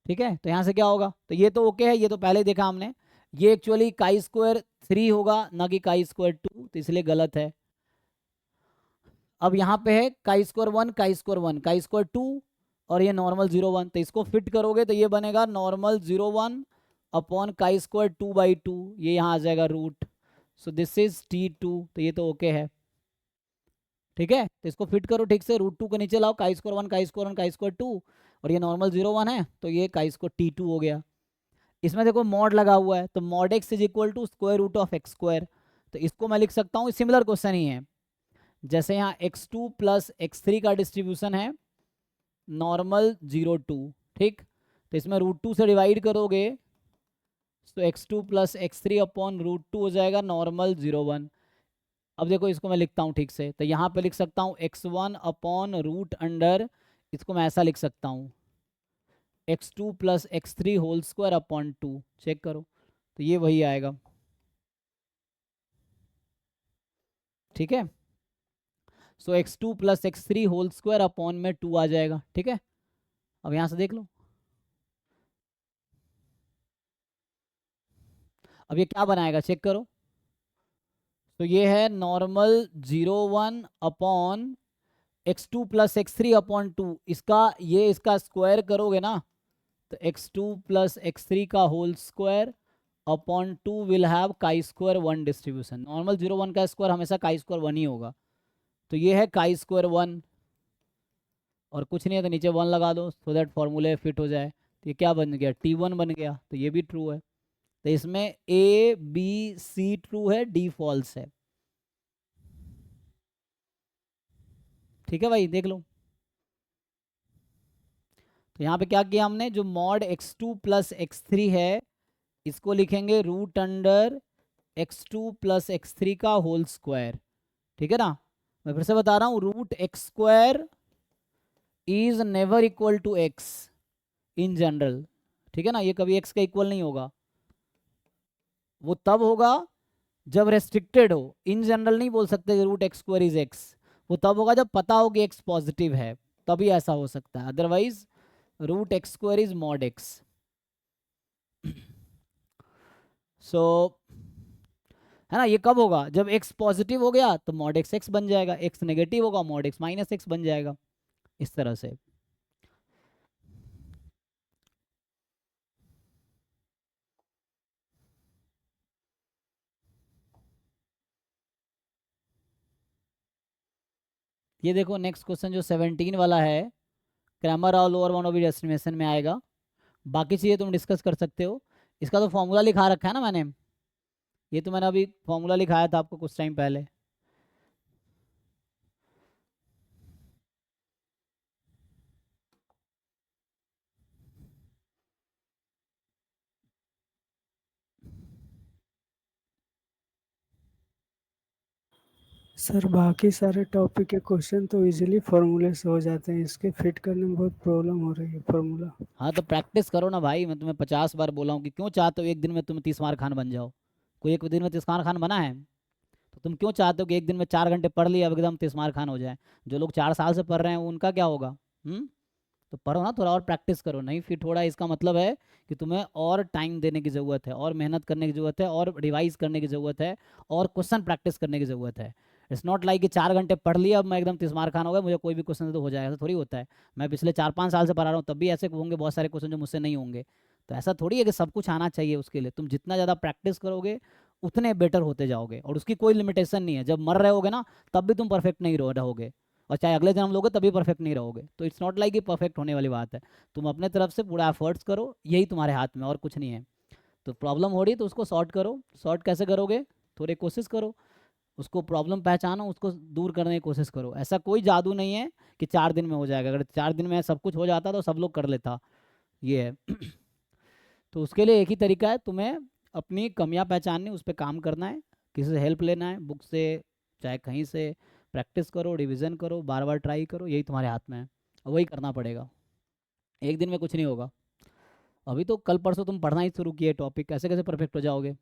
S1: ठीक है, तो यहाँ से क्या होगा, तो ये तो ओके है, ये तो पहले देखा हमने। ये एक्चुअली काई स्क्वायर 3 होगा ना कि काई स्क्वायर 2, तो इसलिए गलत है। अब यहाँ पे है chi square 1 chi square 1 chi square 2 और ये नॉर्मल 0 1, तो इसको फिट करोगे तो ये बनेगा normal 0 1 upon chi square 2 by 2, ये यहाँ आ जाएगा root. So this is T2, तो ये तो ओके है। ठीक है, तो इसको फिट करो ठीक से, रूट 2 के नीचे लाओ, काई square 1 chi square 1 chi square 2, और ये नॉर्मल 0 1 है, तो ये काई स्क्वायर T2 हो गया। इसमें देखो मॉड लगा हुआ है, तो mod x is equal to square root of x square, तो इसको मैं लिख सकता हूँ, सिमिलर क्वेश्चन ही है। जैसे यहाँ x2 प्लस x3 का डिस्ट्रीब्यूशन है नॉर्मल 0 2, ठीक, तो इसमें रूट 2 से डिवाइड करोगे तो x2 plus x3 upon root 2 हो जाएगा नॉर्मल 0 1। अब देखो इसको मैं लिखता हूँ ठीक से, तो यहाँ पे लिख सकता हूँ x1 अपॉन रूट अंडर, इसको मैं ऐसा लिख सकता हूँ x2 plus x3 whole square upon 2, check करो, तो ये वही आएगा। ठीक है, so x2 plus x3 whole square upon में 2 आ जाएगा। ठीक है, अब यहाँ से देख लो, अब ये क्या बनाएगा चेक करो, तो ये है normal 0 1 upon x2 plus x3 upon 2, इसका ये इसका स्क्वायर करोगे ना, तो x2 प्लस x3 का whole square upon 2 will have chi square 1 distribution. Normal 0 1 का स्क्वायर हमेशा काई स्क्वायर 1 ही होगा, तो ये है काई स्क्वायर 1, और कुछ नहीं है तो नीचे 1 लगा दो सो दैट फॉर्मूले फिट हो जाए। तो ये क्या बन गया, T1 बन गया, तो ये भी ट्रू है। तो इसमें A B C ट्रू है, D फॉल्स है। ठीक है भाई, देख लो, तो यहाँ पे क्या किया हमने, जो मॉड x2 प्लस x3 है इसको लिखेंगे root under x2 plus x3 का होल स्क्वायर। ठीक है ना, मैं फिर से बता रहा हूँ, root x square is never equal to x in general. ठीक है ना, ये कभी x का इक्वल नहीं होगा, वो तब होगा जब रेस्ट्रिक्टेड हो, इन जनरल नहीं बोल सकते root x square is x, वो तब होगा जब पता हो कि x पॉजिटिव है, तभी ऐसा हो सकता है, otherwise root x square is mod x। So है ना, ये कब होगा, जब x पॉजिटिव हो गया तो मॉड x x बन जाएगा, x नेगेटिव होगा मॉड x माइनस x बन जाएगा, इस तरह से। ये देखो नेक्स्ट क्वेश्चन जो 17 वाला है, क्रैमर और लोअर बाउंड ऑफ एस्टिमेशन में आएगा। बाकी चीज़ें तुम डिस्कस कर सकते हो। इसका तो फॉर्मूला लिखा रखा है ना मैंने, ये तो मैंने अभी फॉर्मूला लिखाया था आपको कुछ टाइम पहले।
S3: सर बाकी सारे टॉपिक के क्वेश्चन तो इजीली फार्मूले से हो जाते हैं, इसके फिट करने में बहुत प्रॉब्लम हो रही है फार्मूला।
S1: हाँ तो प्रैक्टिस करो ना भाई, मैं तुम्हें 50 बार बोला हूँ कि क्यों चाहते हो एक दिन में तुम तीसमार खान बन जाओ। कोई एक दिन में तीसमार खान बना है? तो तुम क्यों चाहते हो कि एक दिन में 4 घंटे पढ़ लिया अब एकदम तीसमार खान हो जाए? जो लोग 4 साल से पढ़ रहे हैं उनका क्या होगा? तो पढ़ो ना, थोड़ा और प्रैक्टिस करो। नहीं फिट हो रहा है इसका मतलब है कि तुम्हें और टाइम देने की ज़रूरत है, और मेहनत करने की ज़रूरत है, और रिवाइज करने की ज़रूरत है, और क्वेश्चन प्रैक्टिस करने की ज़रूरत है। इट्स नॉट लाइक कि 4 घंटे पढ़ लिया अब मैं एकदम तीसमार खान हो गया, मुझे कोई भी क्वेश्चन तो हो जाएगा, ऐसा थोड़ी होता है। मैं पिछले 4-5 साल से पढ़ा रहा हूँ, तब भी ऐसे होंगे बहुत सारे क्वेश्चन जो मुझसे नहीं होंगे। तो ऐसा थोड़ी है कि सब कुछ आना चाहिए उसके लिए। तुम जितना ज़्यादा प्रैक्टिस करोगे उतने बेटर होते जाओगे, और उसकी कोई लिमिटेशन नहीं है। जब मर रहे होगे ना तब भी तुम परफेक्ट नहीं रहोगे, और चाहे अगले जन्म लोगे तभी परफेक्ट नहीं रहोगे। तो इट्स नॉट लाइक कि परफेक्ट होने वाली बात है। तुम अपने तरफ से पूरा एफर्ट्स करो, यही तुम्हारे हाथ में, और कुछ नहीं है। तो प्रॉब्लम हो रही है तो उसको सॉर्ट करो। सॉर्ट कैसे करोगे? थोड़ी कोशिश करो, उसको प्रॉब्लम पहचानो, उसको दूर करने की कोशिश करो। ऐसा कोई जादू नहीं है कि 4 दिन में हो जाएगा। अगर 4 दिन में सब कुछ हो जाता तो सब लोग कर लेता, ये है। तो उसके लिए एक ही तरीका है, तुम्हें अपनी कमियां पहचाननी, उस पर काम करना है, किसी से हेल्प लेना है, बुक से चाहे कहीं से। प्रैक्टिस करो, रिवीजन करो, बार बार ट्राई करो, यही तुम्हारे हाथ में है, और वही करना पड़ेगा। एक दिन में कुछ नहीं होगा। अभी तो कल परसों तुम पढ़ना ही शुरू किए टॉपिक, कैसे कैसे परफेक्ट हो जाओगे?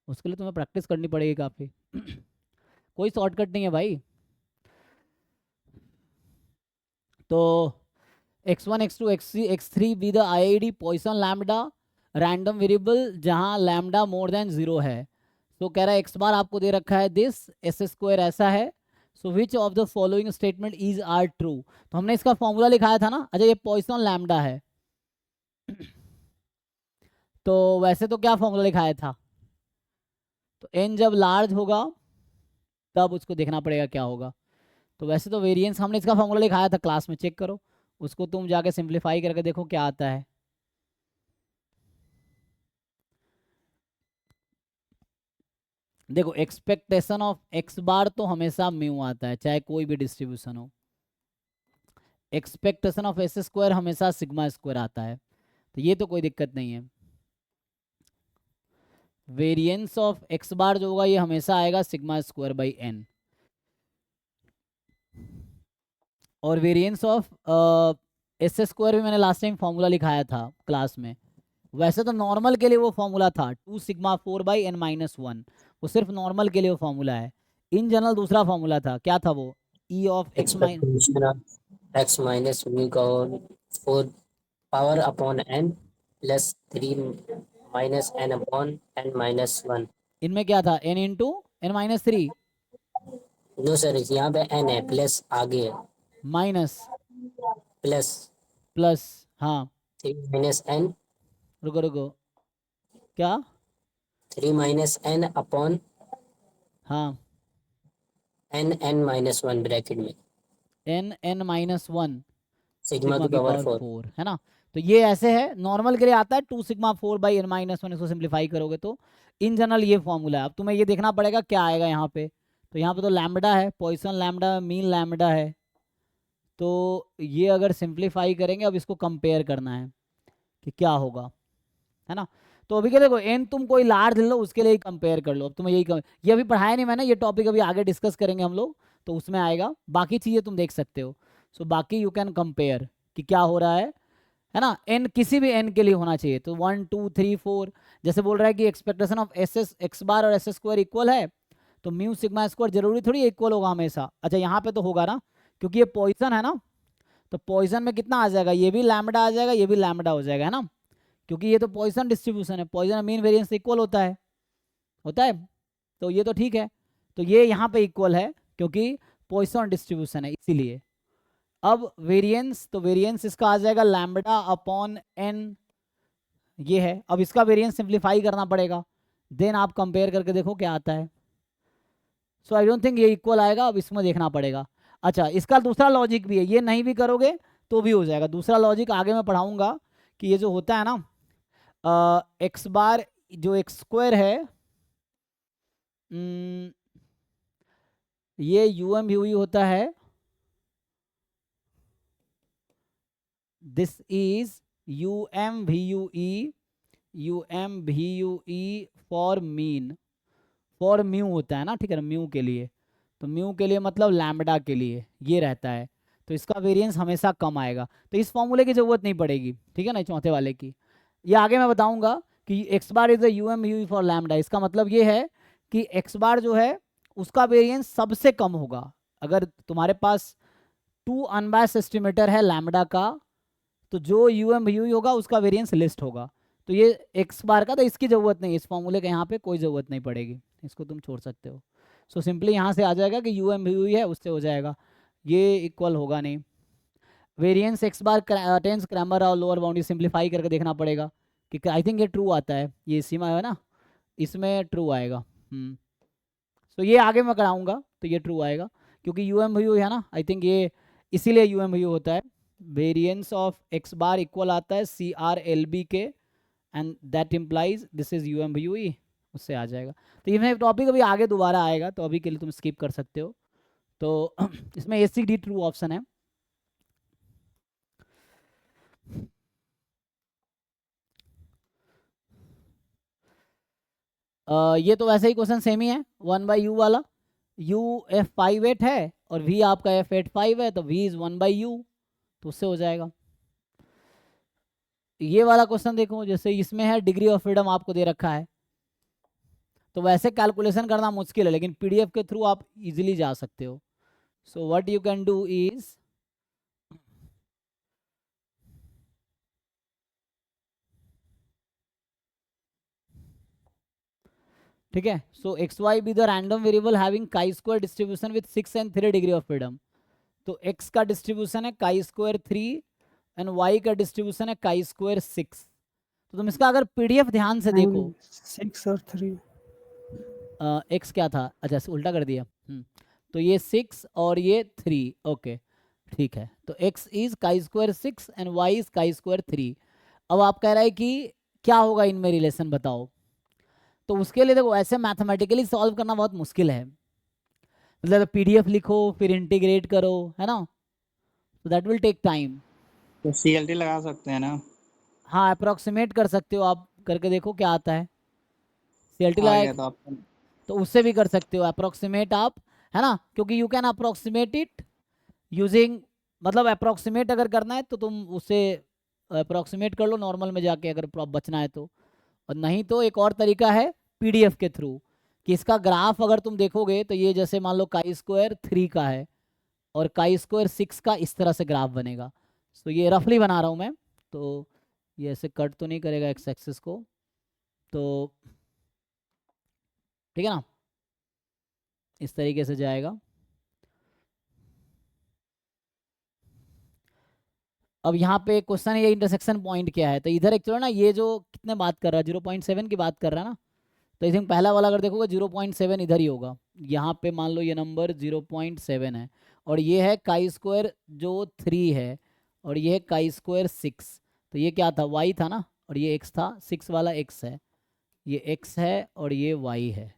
S1: उसके लिए तुम्हें प्रैक्टिस करनी पड़ेगी काफ़ी। कोई शॉर्टकट नहीं है भाई। तो x1 x2 x3 x3 be the IID Poisson lambda random variable जहां लैम्डा मोर देन 0 है। तो कह रहा है x बार आपको दे रखा है दिस एस स्क्वायर ऐसा है। So which of the following statement is are true? तो हमने इसका फॉर्मूला लिखाया था ना। अच्छा ये पॉइसन लैम्डा है, तो वैसे तो क्या फॉर्मूला लिखाया था? तो n जब लार्ज होगा तब उसको देखना पड़ेगा क्या होगा। तो वैसे तो वेरिएंस हमने इसका फॉर्मूला लिखाया था क्लास में, चेक करो उसको, तुम जाके सिंप्लीफाई करके देखो क्या आता है। देखो एक्सपेक्टेशन ऑफ x बार तो हमेशा म्यू आता है, चाहे कोई भी डिस्ट्रीब्यूशन हो। एक्सपेक्टेशन ऑफ एस स्क्वायर हमेशा सिग्मा स्क्वायर आता है, तो ये तो कोई दिक्कत नहीं है। वेरिएंस ऑफ x बार जो होगा ये हमेशा आएगा सिग्मा स्क्वायर बाई n। और वेरिएंस ऑफ एस स्क्वायर भी मैंने लास्ट टाइम फॉर्मूला लिखाया था क्लास में। वैसे तो नॉर्मल के लिए वो फॉर्मूला था 2 सिग्मा 4 बाई n माइनस 1, वो सिर्फ नॉर्मल के लिए वो फॉर्मूला है। इन जनरल दूसरा फॉर्मूला था, क्या था वो? e of x minus
S4: expectation of x minus v का 4 power upon n plus 3 minus n upon n minus 1।
S1: इनमें क्या था? n into n minus 3
S4: no sir, यहाँ पे n है, प्लस आगे है,
S1: माइनस
S4: प्लस
S1: प्लस, हाँ
S4: 3 माइनस n,
S1: रुको रुको, क्या?
S4: 3 माइनस n अपॉन
S1: हाँ
S4: n माइनस 1 ब्रैकेट में
S1: n माइनस 1
S4: सिग्मा
S1: सिग्मा
S4: की
S1: की
S4: पावर
S1: पावर
S4: 4।
S1: 4 है ना। तो ये ऐसे है, नॉर्मल के लिए आता है 2 सिग्मा 4 बाई n माइनस 1, इसको सिंप्लीफाई करोगे तो इन जनरल ये फॉर्मूला है। अब तुम्हें ये देखना पड़ेगा क्या आएगा यहाँ पे। तो यहाँ पे तो लैम्बडा है, पॉइसन लैम्बडा, मीन लैम्बडा है। तो ये अगर सिंप्लीफाई करेंगे, अब इसको कंपेयर करना है कि क्या होगा, है ना। तो अभी क्या देखो, एन तुम कोई लार्ज ले लो उसके लिए ही कंपेयर कर लो। अब तुम्हें ये अभी पढ़ाया नहीं मैंने, ये टॉपिक अभी आगे डिस्कस करेंगे हम लोग, तो उसमें आएगा। बाकी चीज़ें तुम देख सकते हो। सो बाकी यू कैन कंपेयर कि क्या हो रहा है ना। एन किसी भी एन के लिए होना चाहिए, तो 1 2 3 4 जैसे बोल रहा है कि expectation of S x bar और एस स्क्वायर इक्वल है, तो म्यू सिग्मा स्क्वायर जरूरी थोड़ी इक्वल होगा हमेशा। अच्छा यहाँ पे तो होगा ना, क्योंकि ये पॉइसन है ना, तो पॉइसन में कितना आ जाएगा? ये भी लैम्बडा आ जाएगा, ये भी लैम्बडा हो जाएगा, है ना, क्योंकि ये तो पॉइसन डिस्ट्रीब्यूशन है। पॉइसन मीन वेरिएंस इक्वल होता है। तो ये तो ठीक है। तो ये यहाँ पे इक्वल है क्योंकि पॉइसन डिस्ट्रीब्यूशन है, इसीलिए। अब वेरिएंस, तो वेरिएंस इसका आ जाएगा लैम्बडा अपॉन n, ये है। अब इसका वेरिएंस सिंप्लीफाई करना पड़ेगा, देन आप कंपेयर करके देखो क्या आता है। सो आई डोंट थिंक ये इक्वल आएगा, अब इसमें देखना पड़ेगा। अच्छा इसका दूसरा लॉजिक भी है, ये नहीं भी करोगे तो भी हो जाएगा। दूसरा लॉजिक आगे मैं पढ़ाऊंगा कि ये जो होता है ना एक्स बार जो एक्स स्क्वायर है ये यूएम वी होता है, this is U M V U E for mean, for mu होता है ना, ठीक है ना, म्यू के लिए। तो म्यू के लिए मतलब लैम्बडा के लिए ये रहता है, तो इसका वेरिएंस हमेशा कम आएगा, तो इस फॉर्मूले की जरूरत नहीं पड़ेगी, ठीक है ना, चौथे वाले की। ये आगे मैं बताऊंगा कि x bar is the UM you for lambda, इसका मतलब ये है कि एक्स बार जो है उसका वेरिएंस सबसे कम होगा। अगर तुम्हारे पास 2 अनबायस्ड एस्टिमेटर है लैम्बडा का, तो जो यूएम यू होगा उसका वेरिएंस लिस्ट होगा। तो ये एक्स बार का, तो इसकी ज़रूरत नहीं, इस फॉर्मूले का यहाँ पे कोई ज़रूरत नहीं पड़ेगी, इसको तुम छोड़ सकते हो। सो सिंपली यहाँ से आ जाएगा कि यूएम यू है, उससे हो जाएगा, ये इक्वल होगा नहीं। वेरिएंस एक्स बार टेंस क्रैमर और लोअर बाउंड्री सिंप्लीफाई करके देखना पड़ेगा कि आई थिंक ये ट्रू आता है, ये सीमा है ना, इसमें ट्रू आएगा। तो ये आगे मैं कराऊंगा, तो ये ट्रू आएगा क्योंकि यूएम यू है ना, आई थिंक ये इसीलिए यूएम यू होता है। Variance of x bar equal आता है सी आर एल बी के, and that implies this is U M U E, उससे आ जाएगा। तो ये टॉपिक अभी आगे दोबारा आएगा, तो अभी के लिए तुम स्किप कर सकते हो। तो इसमें ए सी डी ट्रू ऑप्शन है। ये तो वैसे ही क्वेश्चन सेम ही है, 1/u वाला, u f5 है और v आपका f8 है, तो v इज 1/u, तो उससे हो जाएगा। ये वाला क्वेश्चन देखो, जैसे इसमें है डिग्री ऑफ फ्रीडम आपको दे रखा है, तो वैसे कैलकुलेशन करना मुश्किल है, लेकिन पीडीएफ के थ्रू आप इजीली जा सकते हो। So what you can do is, ठीक है, so X Y be the random variable having chi square distribution with 6 and 3 degree of freedom. तो x का डिस्ट्रीब्यूशन है काई स्क्वायर 3 एंड y का डिस्ट्रीब्यूशन है काई स्क्वायर 6। तो तुम इसका अगर पीडीएफ ध्यान से देखो,
S3: 6 और 3
S1: x क्या था, अच्छा उल्टा कर दिया, तो ये 6 और ये 3, ओके ठीक है। तो x is chi square 6 and y is काई स्क्वायर 3। अब आप कह रहे हैं कि क्या होगा इनमें रिलेशन बताओ, तो उसके लिए देखो ऐसे मैथमेटिकली सॉल्व करना बहुत मुश्किल है, मतलब पीडीएफ लिखो फिर इंटीग्रेट करो, है ना, तो दैट विल टेक टाइम।
S2: तो सीएलटी लगा सकते हैं ना?
S1: हाँ अप्रोक्सीमेट कर सकते हो आप, करके देखो क्या आता है, सीएलटी
S2: आ
S1: लगाए
S2: गया तो आप
S1: तो उससे भी कर सकते हो अप्रोक्सीमेट आप, है ना, क्योंकि you can approximate it using, मतलब अप्रोक्सीमेट अगर करना है तो तुम उससे अप्रोक्सीमेट कर लो नॉर्मल में जाके, अगर बचना है तो। और नहीं तो एक और तरीका है पीडीएफ के थ्रू, कि इसका ग्राफ अगर तुम देखोगे तो ये जैसे मान लो काई स्क्वायर 3 का है और काई स्क्वायर 6 का, इस तरह से ग्राफ बनेगा। तो ये रफली बना रहा हूँ मैं, तो ये ऐसे कट तो नहीं करेगा एक्स एक्सिस को, तो ठीक है ना, इस तरीके से जाएगा। अब यहाँ पे क्वेश्चन है ये इंटरसेक्शन पॉइंट क्या है, तो इधर एक्चुअली ना ये जो कितने बात कर रहा है 0.7 की बात कर रहा है ना, तो आई थिंक पहला वाला अगर देखोगे 0.7 इधर ही होगा, यहाँ पे मान लो ये नंबर 0.7 है और ये है काई स्क्वायर जो 3 है और ये है काई स्क्वायर 6, तो ये क्या था y था ना और ये x था, 6 वाला x है, ये x है और ये y है।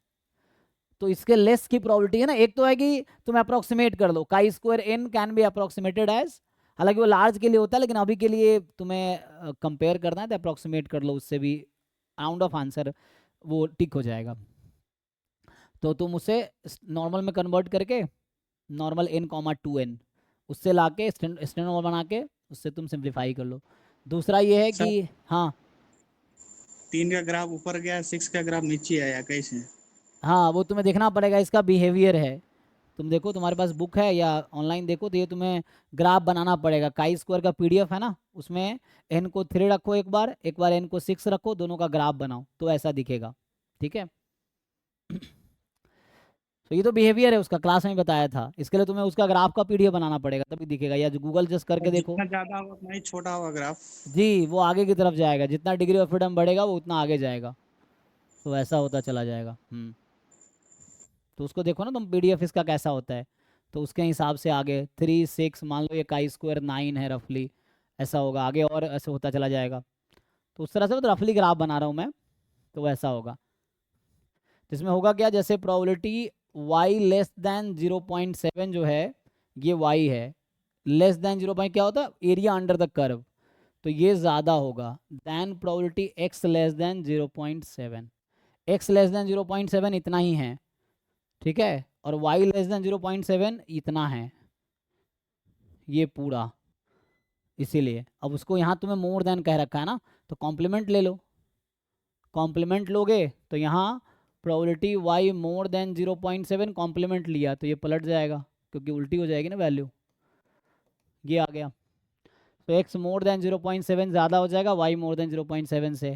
S1: तो इसके लेस की प्रोबेबिलिटी है ना, एक तो है कि तुम अप्रोक्सीमेट कर लो, chi square n can be approximated as, हालांकि वो लार्ज के लिए होता है लेकिन अभी के लिए तुम्हें कंपेयर करना है तो अप्रोक्सीमेट कर लो, उससे भी राउंड ऑफ आंसर वो टिक हो जाएगा। तो तुम उसे नॉर्मल में कन्वर्ट करके नॉर्मल n,2n उससे ला के स्टैंडर्ड बना के उससे तुम सिंप्लीफाई कर लो। दूसरा ये है कि हाँ
S2: 3 का ग्राफ ऊपर गया, 6 का ग्राफ नीचे आया, कैसे?
S1: हाँ वो तुम्हें देखना पड़ेगा, इसका बिहेवियर है, तुम देखो तुम्हारे पास बुक है या ऑनलाइन देखो, तो ये तुम्हें ग्राफ बनाना पड़ेगा। काई स्क्वायर का पीडीएफ है ना, उसमें n को 3 रखो, एक बार n को 6 रखो, दोनों का ग्राफ बनाओ तो ऐसा दिखेगा, ठीक है। तो ये तो बिहेवियर है उसका, क्लास में बताया था, इसके लिए तुम्हें उसका ग्राफ का पीडीएफ बनाना पड़ेगा तभी दिखेगा, या जो गूगल जस्ट करके देखो।
S2: जितना ज्यादा होगा उतना ही छोटा होगा ग्राफ।
S1: जी वो आगे की तरफ जाएगा, जितना डिग्री ऑफ फ्रीडम बढ़ेगा वो उतना आगे जाएगा, तो ऐसा होता चला जाएगा। तो उसको देखो ना तुम पीडीएफ इसका कैसा होता है, तो उसके हिसाब से आगे 3 6 मान लो ये काई स्क्वायर 9 है रफली, ऐसा होगा आगे और ऐसे होता चला जाएगा। तो उस तरह से तो रफली ग्राफ बना रहा हूँ मैं, तो वैसा होगा। तो इसमें होगा क्या, जैसे प्रोबेबिलिटी y लेस देन 0.7 जो है ये y है, लेस देन 0. क्या होता है, एरिया अंडर द कर्व, तो ये ज़्यादा होगा then probability x less than 0.7। x less than 0.7 इतना ही है, ठीक है, और y लेस देन 0.7 इतना है, ये पूरा। इसीलिए अब उसको यहाँ तुम्हें मोर देन कह रखा है ना, तो कॉम्प्लीमेंट ले लो, कॉम्प्लीमेंट लोगे तो यहाँ probability y more than 0.7 complement लिया तो ये पलट जाएगा, क्योंकि उल्टी हो जाएगी ना वैल्यू, ये आ गया। तो x मोर देन 0.7 ज़्यादा हो जाएगा y मोर देन 0.7 से।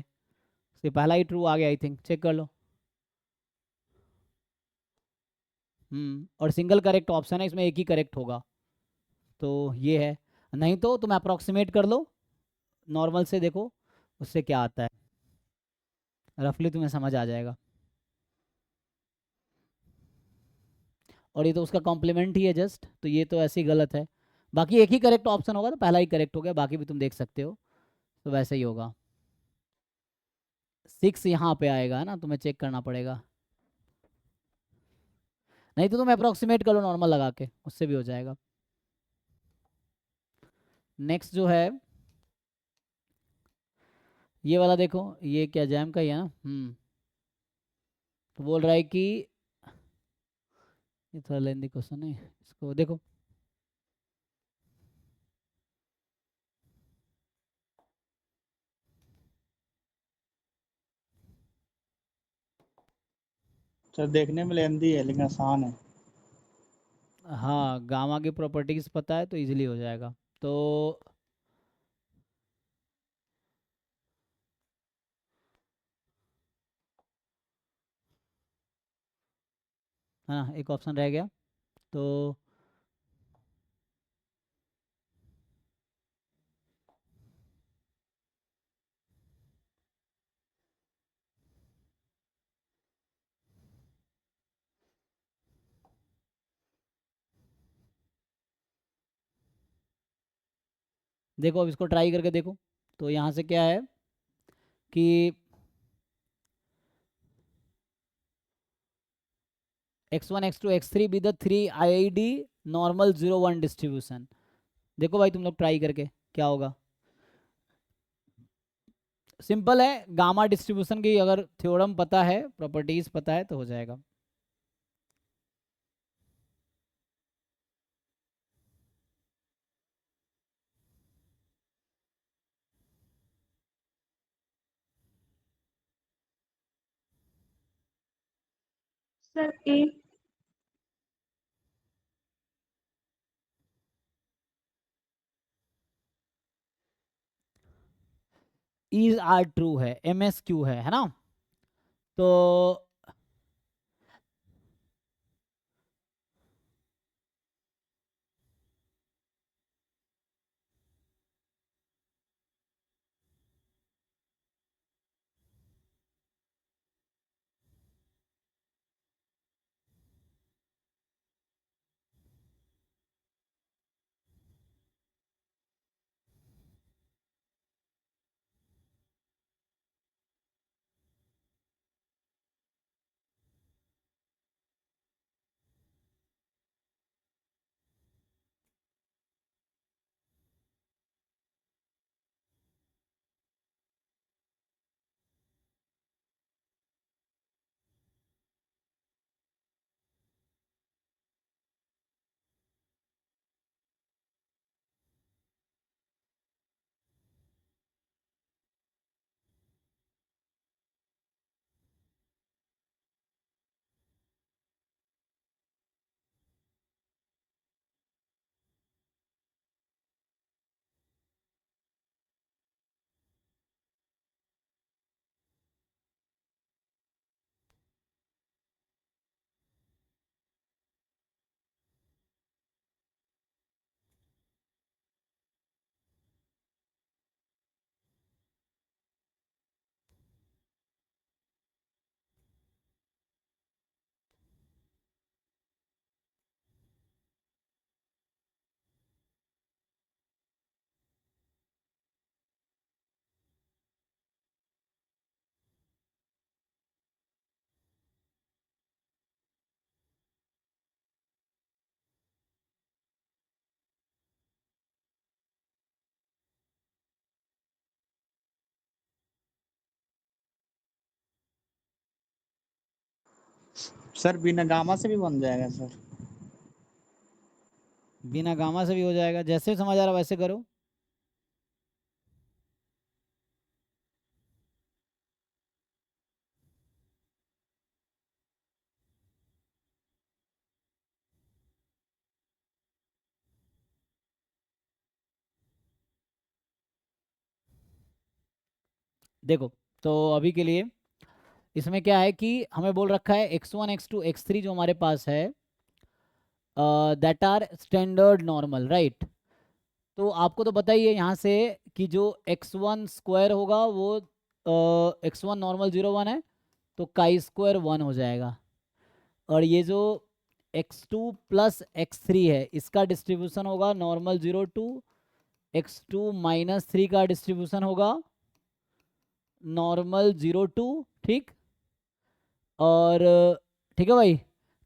S1: ये पहला ही ट्रू आ गया, आई थिंक, चेक कर लो। और सिंगल करेक्ट ऑप्शन है इसमें, एक ही करेक्ट होगा, तो ये है। नहीं तो तुम अप्रॉक्सीमेट कर लो, नॉर्मल से देखो उससे क्या आता है, रफली तुम्हें समझ आ जाएगा। और ये तो उसका कॉम्प्लीमेंट ही है जस्ट, तो ये तो ऐसे ही गलत है। बाकी एक ही करेक्ट ऑप्शन होगा तो पहला ही करेक्ट हो गया, बाकी भी तुम देख सकते हो, तो वैसे ही होगा। 6 यहाँ पे आएगा ना, तुम्हें चेक करना पड़ेगा, नहीं तो तुम अप्रॉक्सीमेट कर लो नॉर्मल लगा के, उससे भी हो जाएगा। नेक्स्ट जो है ये वाला देखो, ये क्या जैम का ही है ना। तो बोल रहा है कि ये थोड़ा लेंदी क्वेश्चन है, इसको देखो।
S2: सर देखने में लेंदी है लेकिन आसान है।
S1: हाँ, गामा की प्रॉपर्टीज पता है तो इजीली हो जाएगा। तो हाँ, एक ऑप्शन रह गया, तो देखो अब इसको ट्राई करके देखो। तो यहाँ से क्या है कि x1 x2 x3 be the 3 IID normal 0 1 distribution. देखो भाई तुम लोग ट्राई करके क्या होगा। सिंपल है, गामा डिस्ट्रीब्यूशन की अगर थ्योरम पता है, प्रॉपर्टीज पता है तो हो जाएगा।
S6: Sir A.
S1: Is are true है, MSQ है ना। तो
S2: सर बिना गामा से भी बन जाएगा सर?
S1: बिना गामा से भी हो जाएगा, जैसे समझ आ रहा वैसे करो। देखो, तो अभी के लिए इसमें क्या है कि हमें बोल रखा है x1 x2 x3 जो हमारे पास है that are standard normal, right. तो आपको तो पता ही है यहाँ से कि जो x1 स्क्वायर होगा वो x1 नॉर्मल 0 1 है, तो काई स्क्वायर 1 हो जाएगा। और ये जो x2 प्लस x3 है इसका डिस्ट्रीब्यूशन होगा नॉर्मल 0 2, x2 माइनस 3 का डिस्ट्रीब्यूशन होगा नॉर्मल 0 2, ठीक। और ठीक है भाई,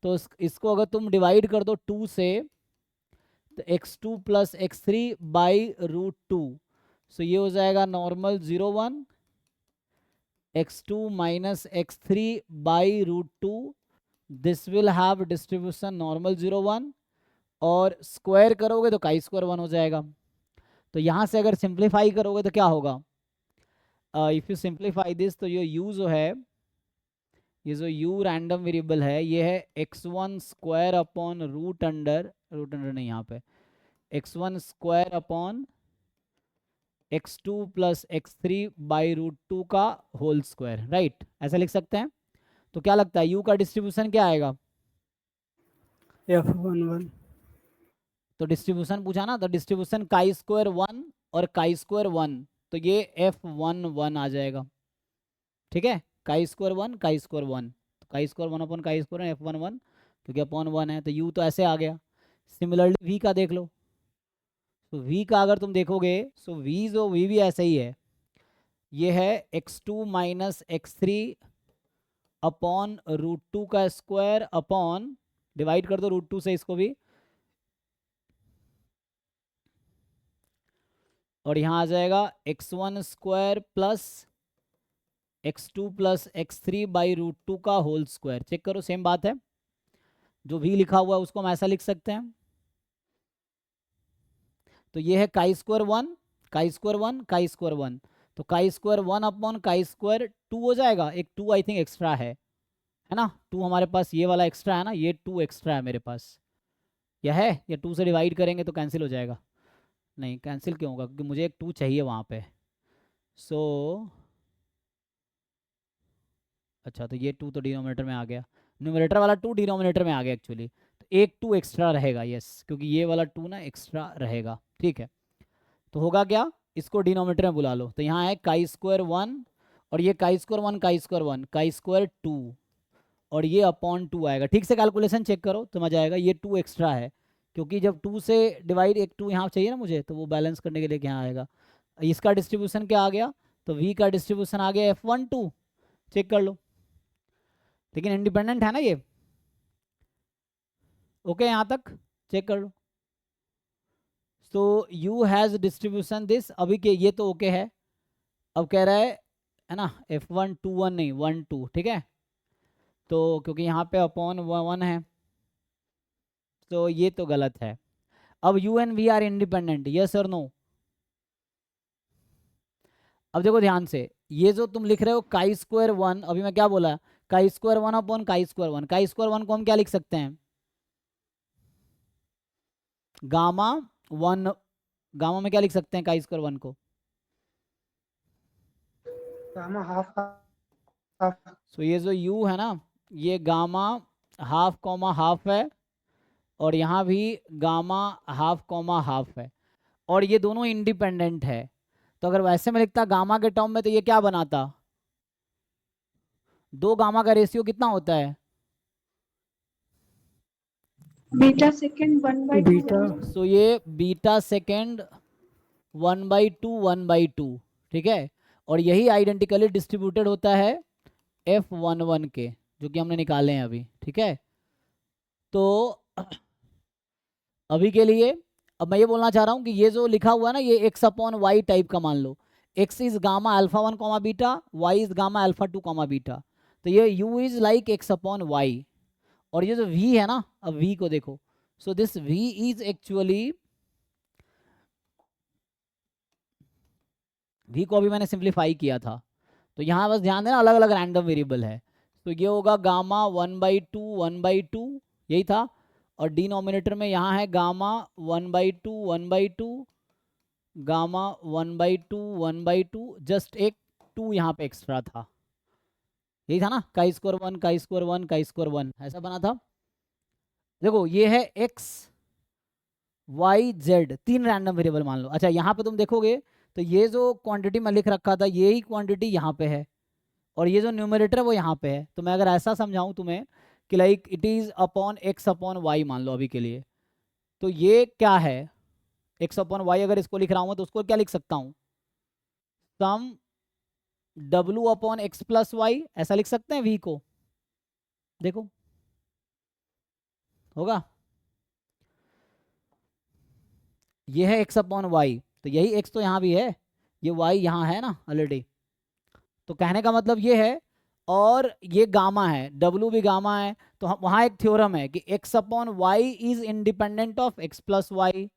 S1: तो इसको अगर तुम डिवाइड कर दो 2 से, तो x2 plus x3 by root 2, सो ये हो जाएगा normal 0 1, x2 minus x3 by root 2, this will have distribution normal 0 1, और स्क्वायर करोगे तो काई स्क्वायर 1 हो जाएगा। तो यहाँ से अगर सिंप्लीफाई करोगे तो क्या होगा, इफ़ यू सिंप्लीफाई दिस, तो ये u जो है, ये जो u रैंडम वेरिएबल है ये है x1 square upon root under नहीं, यहाँ पे x1 square upon x2 plus x3 by root 2 का होल स्क्वायर, राइट, ऐसा लिख सकते हैं। तो क्या लगता है u का डिस्ट्रीब्यूशन क्या आएगा?
S3: F11।
S1: तो डिस्ट्रीब्यूशन पूछा ना, तो डिस्ट्रीब्यूशन काई स्क्वायर 1 और काई स्क्वायर 1, तो ये F11 आ जाएगा, ठीक है। काई स्क्वायर 1 काई स्क्वायर 1, तो काई square 1 upon chi square F11, क्योंकि अपॉन 1 है तो u तो ऐसे आ गया। सिमिलरली v का देख लो, तो v का अगर तुम देखोगे सो v भी ऐसे ही है, ये है x2 minus x3 upon root 2 का स्क्वायर अपॉन, डिवाइड कर दो रूट 2 से इसको भी, और यहाँ आ जाएगा x1 square plus x2 plus x3 by root 2 का होल स्क्वायर। चेक करो, सेम बात है, जो भी लिखा हुआ है उसको हम ऐसा लिख सकते हैं। तो ये है chi square 1 chi square 1 chi square 1, तो काई स्क्वायर 1 अपॉन काई स्क्वायर 2 हो जाएगा। एक 2 आई थिंक एक्स्ट्रा है ना, 2 हमारे पास ये वाला एक्स्ट्रा है ना, ये 2 एक्स्ट्रा है मेरे पास, यह है, या 2 से डिवाइड करेंगे तो कैंसिल हो जाएगा? नहीं, कैंसिल क्यों होगा, क्योंकि मुझे एक 2 चाहिए वहाँ पे। सो अच्छा, तो ये 2 तो डिनोमिनेटर में आ गया, न्यूमरेटर वाला 2 डिनोमिनेटर में आ गया एक्चुअली, तो एक 2 एक्स्ट्रा रहेगा, यस, क्योंकि ये वाला 2 ना एक्स्ट्रा रहेगा, ठीक है। तो होगा क्या, इसको डिनोमिनेटर में बुला लो, तो यहाँ है काई स्क्वायर 1, और ये chi square 1 chi square 1 chi square 2, और ये अपॉन 2 आएगा। ठीक से कैलकुलेशन चेक करो तो मजा आएगा, ये 2 एक्स्ट्रा है, क्योंकि जब 2 से डिवाइड, एक 2 यहाँ चाहिए ना मुझे, तो वो बैलेंस करने के लिए यहाँ आएगा। इसका डिस्ट्रीब्यूशन क्या आ गया, तो v का डिस्ट्रीब्यूशन आ गया F12, चेक कर लो, लेकिन इंडिपेंडेंट है ना ये, ओके, यहाँ तक चेक कर लो। तो u हैज़ डिस्ट्रीब्यूशन दिस, अभी के ये तो ओके है, अब कह रहा है ना F1 2 1 नहीं 1 2, ठीक है, तो क्योंकि यहाँ पे अपॉन 1 है, तो ये तो गलत है। अब u and v are independent, yes और नो? अब देखो ध्यान से, ये जो तुम लिख रहे हो काई स्क्वायर 1, अभी मैं क्या बोला, काई square 1 upon chi square 1, chi square 1 को हम क्या लिख सकते हैं, गामा 1, गामा में क्या लिख सकते हैं काई स्क्वायर 1 को,
S3: गामा हाफ
S1: सो ये जो u है ना, ये गामा हाफ कॉमा हाफ है, और यहाँ भी गामा हाफ कॉमा हाफ है, और ये दोनों इंडिपेंडेंट है। तो अगर वैसे में लिखता गामा के टर्म में, तो ये क्या बनाता, 2 गामा का रेशियो कितना होता है,
S6: बीटा सेकेंड 1/2
S3: बीटा
S1: सो ये बीटा सेकेंड 1/2 1/2, ठीक है, और यही आइडेंटिकली डिस्ट्रीब्यूटेड होता है F11 के, जो कि हमने निकाले हैं अभी, ठीक है। तो अभी के लिए अब मैं ये बोलना चाह रहा हूँ कि ये जो लिखा हुआ है ना, ये x अपॉन वाई टाइप का मान लो, x is gamma alpha 1 comma beta, y is gamma alpha 2 comma beta, तो ये u is like x upon Y, और ये जो v है ना, अब v को देखो, so this v is actually, v को अभी मैंने सिंप्लीफाई किया था, तो यहाँ बस ध्यान देना अलग अलग रैंडम वेरिएबल है, तो ये होगा गामा 1/2 1/2 यही था, और डिनोमिनेटर में यहाँ है गामा 1/2 1/2 गामा 1/2 1/2, जस्ट एक 2 यहाँ पे एक्स्ट्रा था, यही था ना, काई square 1 chi square 1 chi square 1 ऐसा बना था। देखो ये है x y z, 3 random variable मान लो। अच्छा यहाँ पे तुम देखोगे तो ये जो क्वांटिटी मैं लिख रखा था यही क्वांटिटी यहाँ पे है, और ये जो न्यूमरेटर है वो यहाँ पे है, तो मैं अगर ऐसा समझाऊं तुम्हें कि like it is upon x upon y मान लो अभी के लिए, तो ये क्या है x अपॉन y, अगर इसको लिख रहा हूँ तो उसको क्या लिख सकता हूँ, some w upon x plus Y, ऐसा लिख सकते हैं v को, देखो होगा, ये है x अपॉन वाई, तो यही x तो यहाँ भी है, ये y यहाँ है ना ऑलरेडी, तो कहने का मतलब ये है, और ये गामा है, w भी गामा है, तो हम वहाँ एक थ्योरम है कि x upon Y is independent of x plus Y,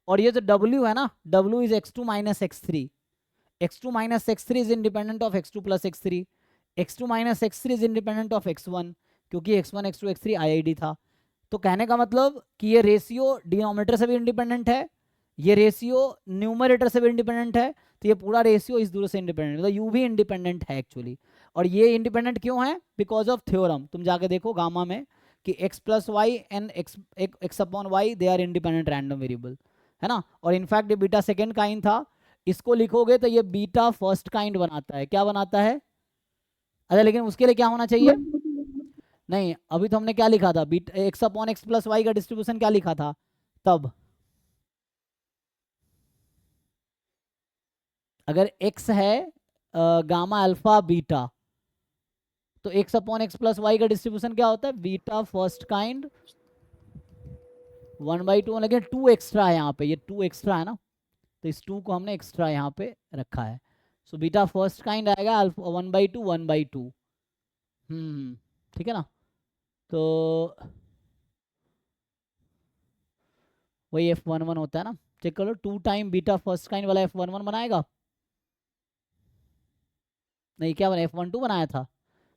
S1: और ये जो w है ना, w is x2 minus x3, x2 minus x3 is independent of x2 plus x3, x2 minus x3 is independent of x1, क्योंकि x1 x2 x3 IID था, तो कहने का मतलब कि ये रेशियो डिनोमिनेटर से भी इंडिपेंडेंट है, ये रेशियो न्यूमरेटर से भी इंडिपेंडेंट है, तो ये पूरा रेशियो इस दूर से इंडिपेंडेंट, मतलब यू भी इंडिपेंडेंट है एक्चुअली, और ये इंडिपेंडेंट क्यों है, बिकॉज ऑफ थ्योरम, तुम जाके देखो गामा में कि x plus Y and x upon Y they are independent random variable, है ना, और इनफैक्ट ये बीटा सेकेंड काइंड था, इसको लिखोगे तो ये बीटा फर्स्ट काइंड बनाता है, क्या बनाता है, अच्छा लेकिन उसके लिए क्या होना चाहिए, नहीं अभी तो हमने क्या लिखा था, beta x upon x plus Y का डिस्ट्रीब्यूशन क्या लिखा था तब, अगर x है गामा अल्फा बीटा, तो x upon x plus Y का डिस्ट्रीब्यूशन क्या होता है, बीटा फर्स्ट काइंड 1/2, लेकिन 2 एक्स्ट्रा है यहाँ पे, ये 2 एक्स्ट्रा है ना, तो इस 2 को हमने एक्स्ट्रा यहाँ पे रखा है, सो बीटा फर्स्ट काइंड आएगा अल्फा 1/2 1/2, ठीक है ना, तो वही f11 होता है ना, चेक कर लो, 2 टाइम बीटा फर्स्ट काइंड वाला f11 बनाएगा, नहीं क्या बना, f12 बनाया था,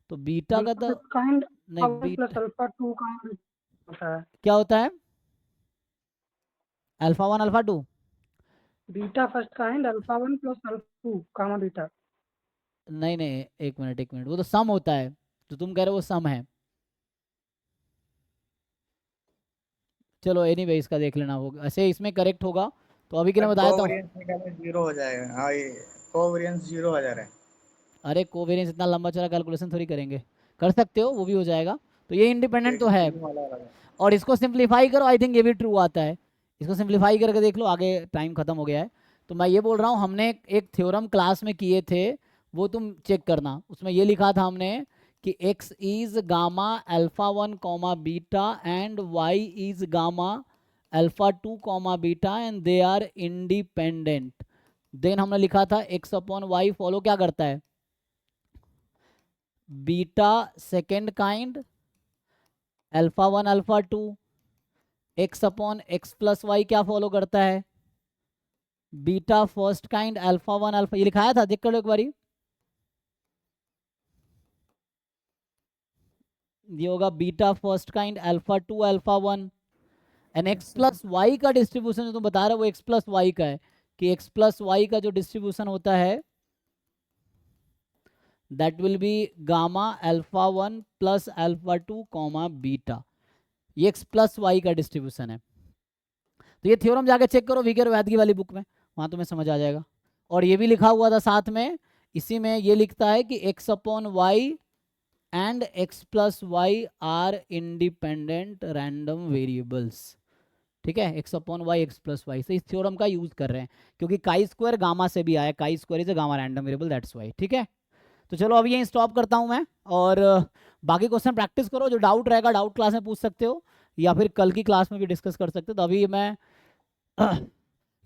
S1: तो बीटा का तो
S3: काइंड
S1: नहीं, बीटा
S3: अल्फा 2 काइंड होता है,
S1: क्या होता है, alpha 1 alpha 2,
S3: beta first kind alpha 1 plus alpha 2 gamma beta,
S1: नहीं नहीं एक मिनट, वो तो सम होता है, तो तुम कह रहे हो वो सम है, चलो एनीवे इसका देख लेना होगा, ऐसे इसमें करेक्ट होगा, तो अभी के लिए बताया था,
S2: कोवेरियंस निकालने 0 हो जाएगा, हाँ ये कोवेरियंस 0 आ जा रहा है,
S1: अरे कोवेरियंस इतना लंबा चौड़ा कैलकुलेशन थोड़ी करेंगे, कर सकते हो वो भी हो जाएगा, तो ये इंडिपेंडेंट तो है, और इसको सिंप्लीफाई करो, आई थिंक ये भी ट्रू आता है, इसको सिंप्लीफाई करके देख लो, आगे टाइम खत्म हो गया है, तो मैं ये बोल रहा हूँ हमने एक थ्योरम क्लास में किए थे, वो तुम चेक करना, उसमें ये लिखा था हमने कि x is gamma alpha 1 comma beta and y is gamma alpha 2 comma beta and they are independent, then हमने लिखा था x अपॉन वाई फॉलो क्या करता है, beta second kind alpha 1 alpha 2, x upon x plus Y क्या फॉलो करता है, beta first kind alpha 1 alpha, ये लिखाया था देख कर लो एक बारी, ये होगा beta first kind alpha 2 alpha 1, and x plus Y का डिस्ट्रीब्यूशन जो तुम बता रहे हो वो x प्लस वाई का है, कि x प्लस वाई का जो डिस्ट्रीब्यूशन होता है that will be gamma alpha 1 plus alpha 2 comma beta, ये x प्लस वाई का डिस्ट्रीब्यूशन है, तो ये थ्योरम जाके चेक करो वीके वैद्य वाली बुक में, वहां तुम्हें समझ आ जाएगा, और ये भी लिखा हुआ था साथ में, इसी में ये लिखता है कि x upon Y and x plus Y are independent random variables, ठीक है, x upon Y x plus Y से इस थ्योरम का यूज कर रहे हैं, क्योंकि काई स्क्वायर गामा से भी आया, chi square is a gamma random variable that's why, ठीक है, तो चलो अभी यहीं स्टॉप करता हूं मैं, और बाकी क्वेश्चन प्रैक्टिस करो, जो डाउट रहेगा डाउट क्लास में पूछ सकते हो, या फिर कल की क्लास में भी डिस्कस कर सकते हो, तो अभी मैं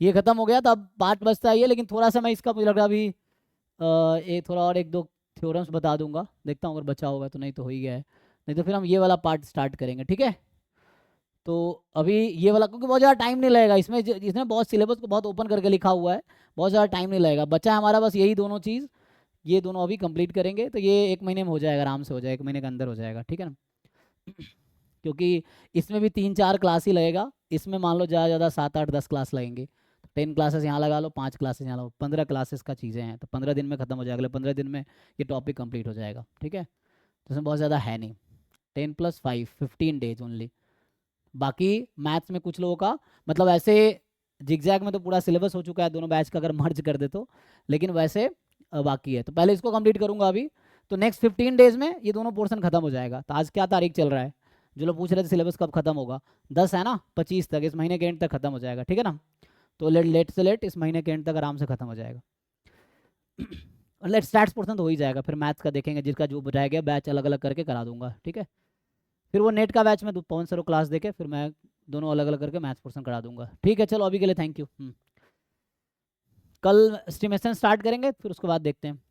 S1: ये खत्म हो गया, तो अब 5 बजता ही है, लेकिन थोड़ा सा मैं इसका मुझे लग रहा अभी थोड़ा और 1-2 थ्योरम्स बता दूंगा, देखता हूँ अगर बचा होगा तो, नहीं तो हो ही गया है, नहीं तो फिर हम ये वाला पार्ट स्टार्ट करेंगे, ठीक है। तो अभी ये वाला, क्योंकि बहुत ज़्यादा टाइम नहीं लगेगा इसमें, इसमें बहुत सिलेबस को बहुत ओपन करके लिखा हुआ है, बहुत ज़्यादा टाइम नहीं लगेगा। बच्चा है हमारा बस यही दोनों चीज़, ये दोनों अभी कंप्लीट करेंगे तो ये 1 महीने में हो जाएगा, आराम से हो जाएगा, 1 महीने के अंदर हो जाएगा, ठीक है ना। क्योंकि इसमें भी 3-4 क्लास ही लगेगा, इसमें मान लो ज़्यादा ज़्यादा 7-8-10 क्लास लगेंगे। 10 क्लासेस यहाँ लगा लो, 5 क्लासेस यहाँ लगा लो, 15 क्लासेस का चीज़ें हैं, तो 15 दिन में ख़त्म हो जाएगा, अगले 15 दिन में ये टॉपिक कंप्लीट हो जाएगा, ठीक है। तो इसमें बहुत ज़्यादा है नहीं, 10 + 5 15 डेज ओनली। बाकी मैथ्स में कुछ लोगों का मतलब ऐसे जिगजैग में तो पूरा सिलेबस हो चुका है दोनों बैच का, अगर मर्ज कर दे तो, लेकिन वैसे बाकी है। तो पहले इसको कंप्लीट करूंगा अभी, तो नेक्स्ट 15 डेज में ये दोनों पोर्शन खत्म हो जाएगा। तो आज क्या तारीख चल रहा है, जो लोग पूछ रहे थे सिलेबस कब खत्म होगा, 10 है ना, 25 तक, इस महीने के एंड तक खत्म हो जाएगा, ठीक है ना। तो लेट से लेट इस महीने के एंड तक आराम से खत्म हो जाएगा। और लेट स्टैट्स पोर्शन तो हो ही जाएगा, फिर मैथ्स का देखेंगे, जिसका जो रह गया बैच अलग अलग करके करा दूंगा, ठीक है। फिर वो नेट का बैच में पवन सर को क्लास देके फिर मैं दोनों अलग अलग करके मैथ्स पोर्शन करा दूंगा, ठीक है। चलो अभी के लिए थैंक यू। कल एस्टिमेशन स्टार्ट करेंगे, फिर उसके बाद देखते हैं।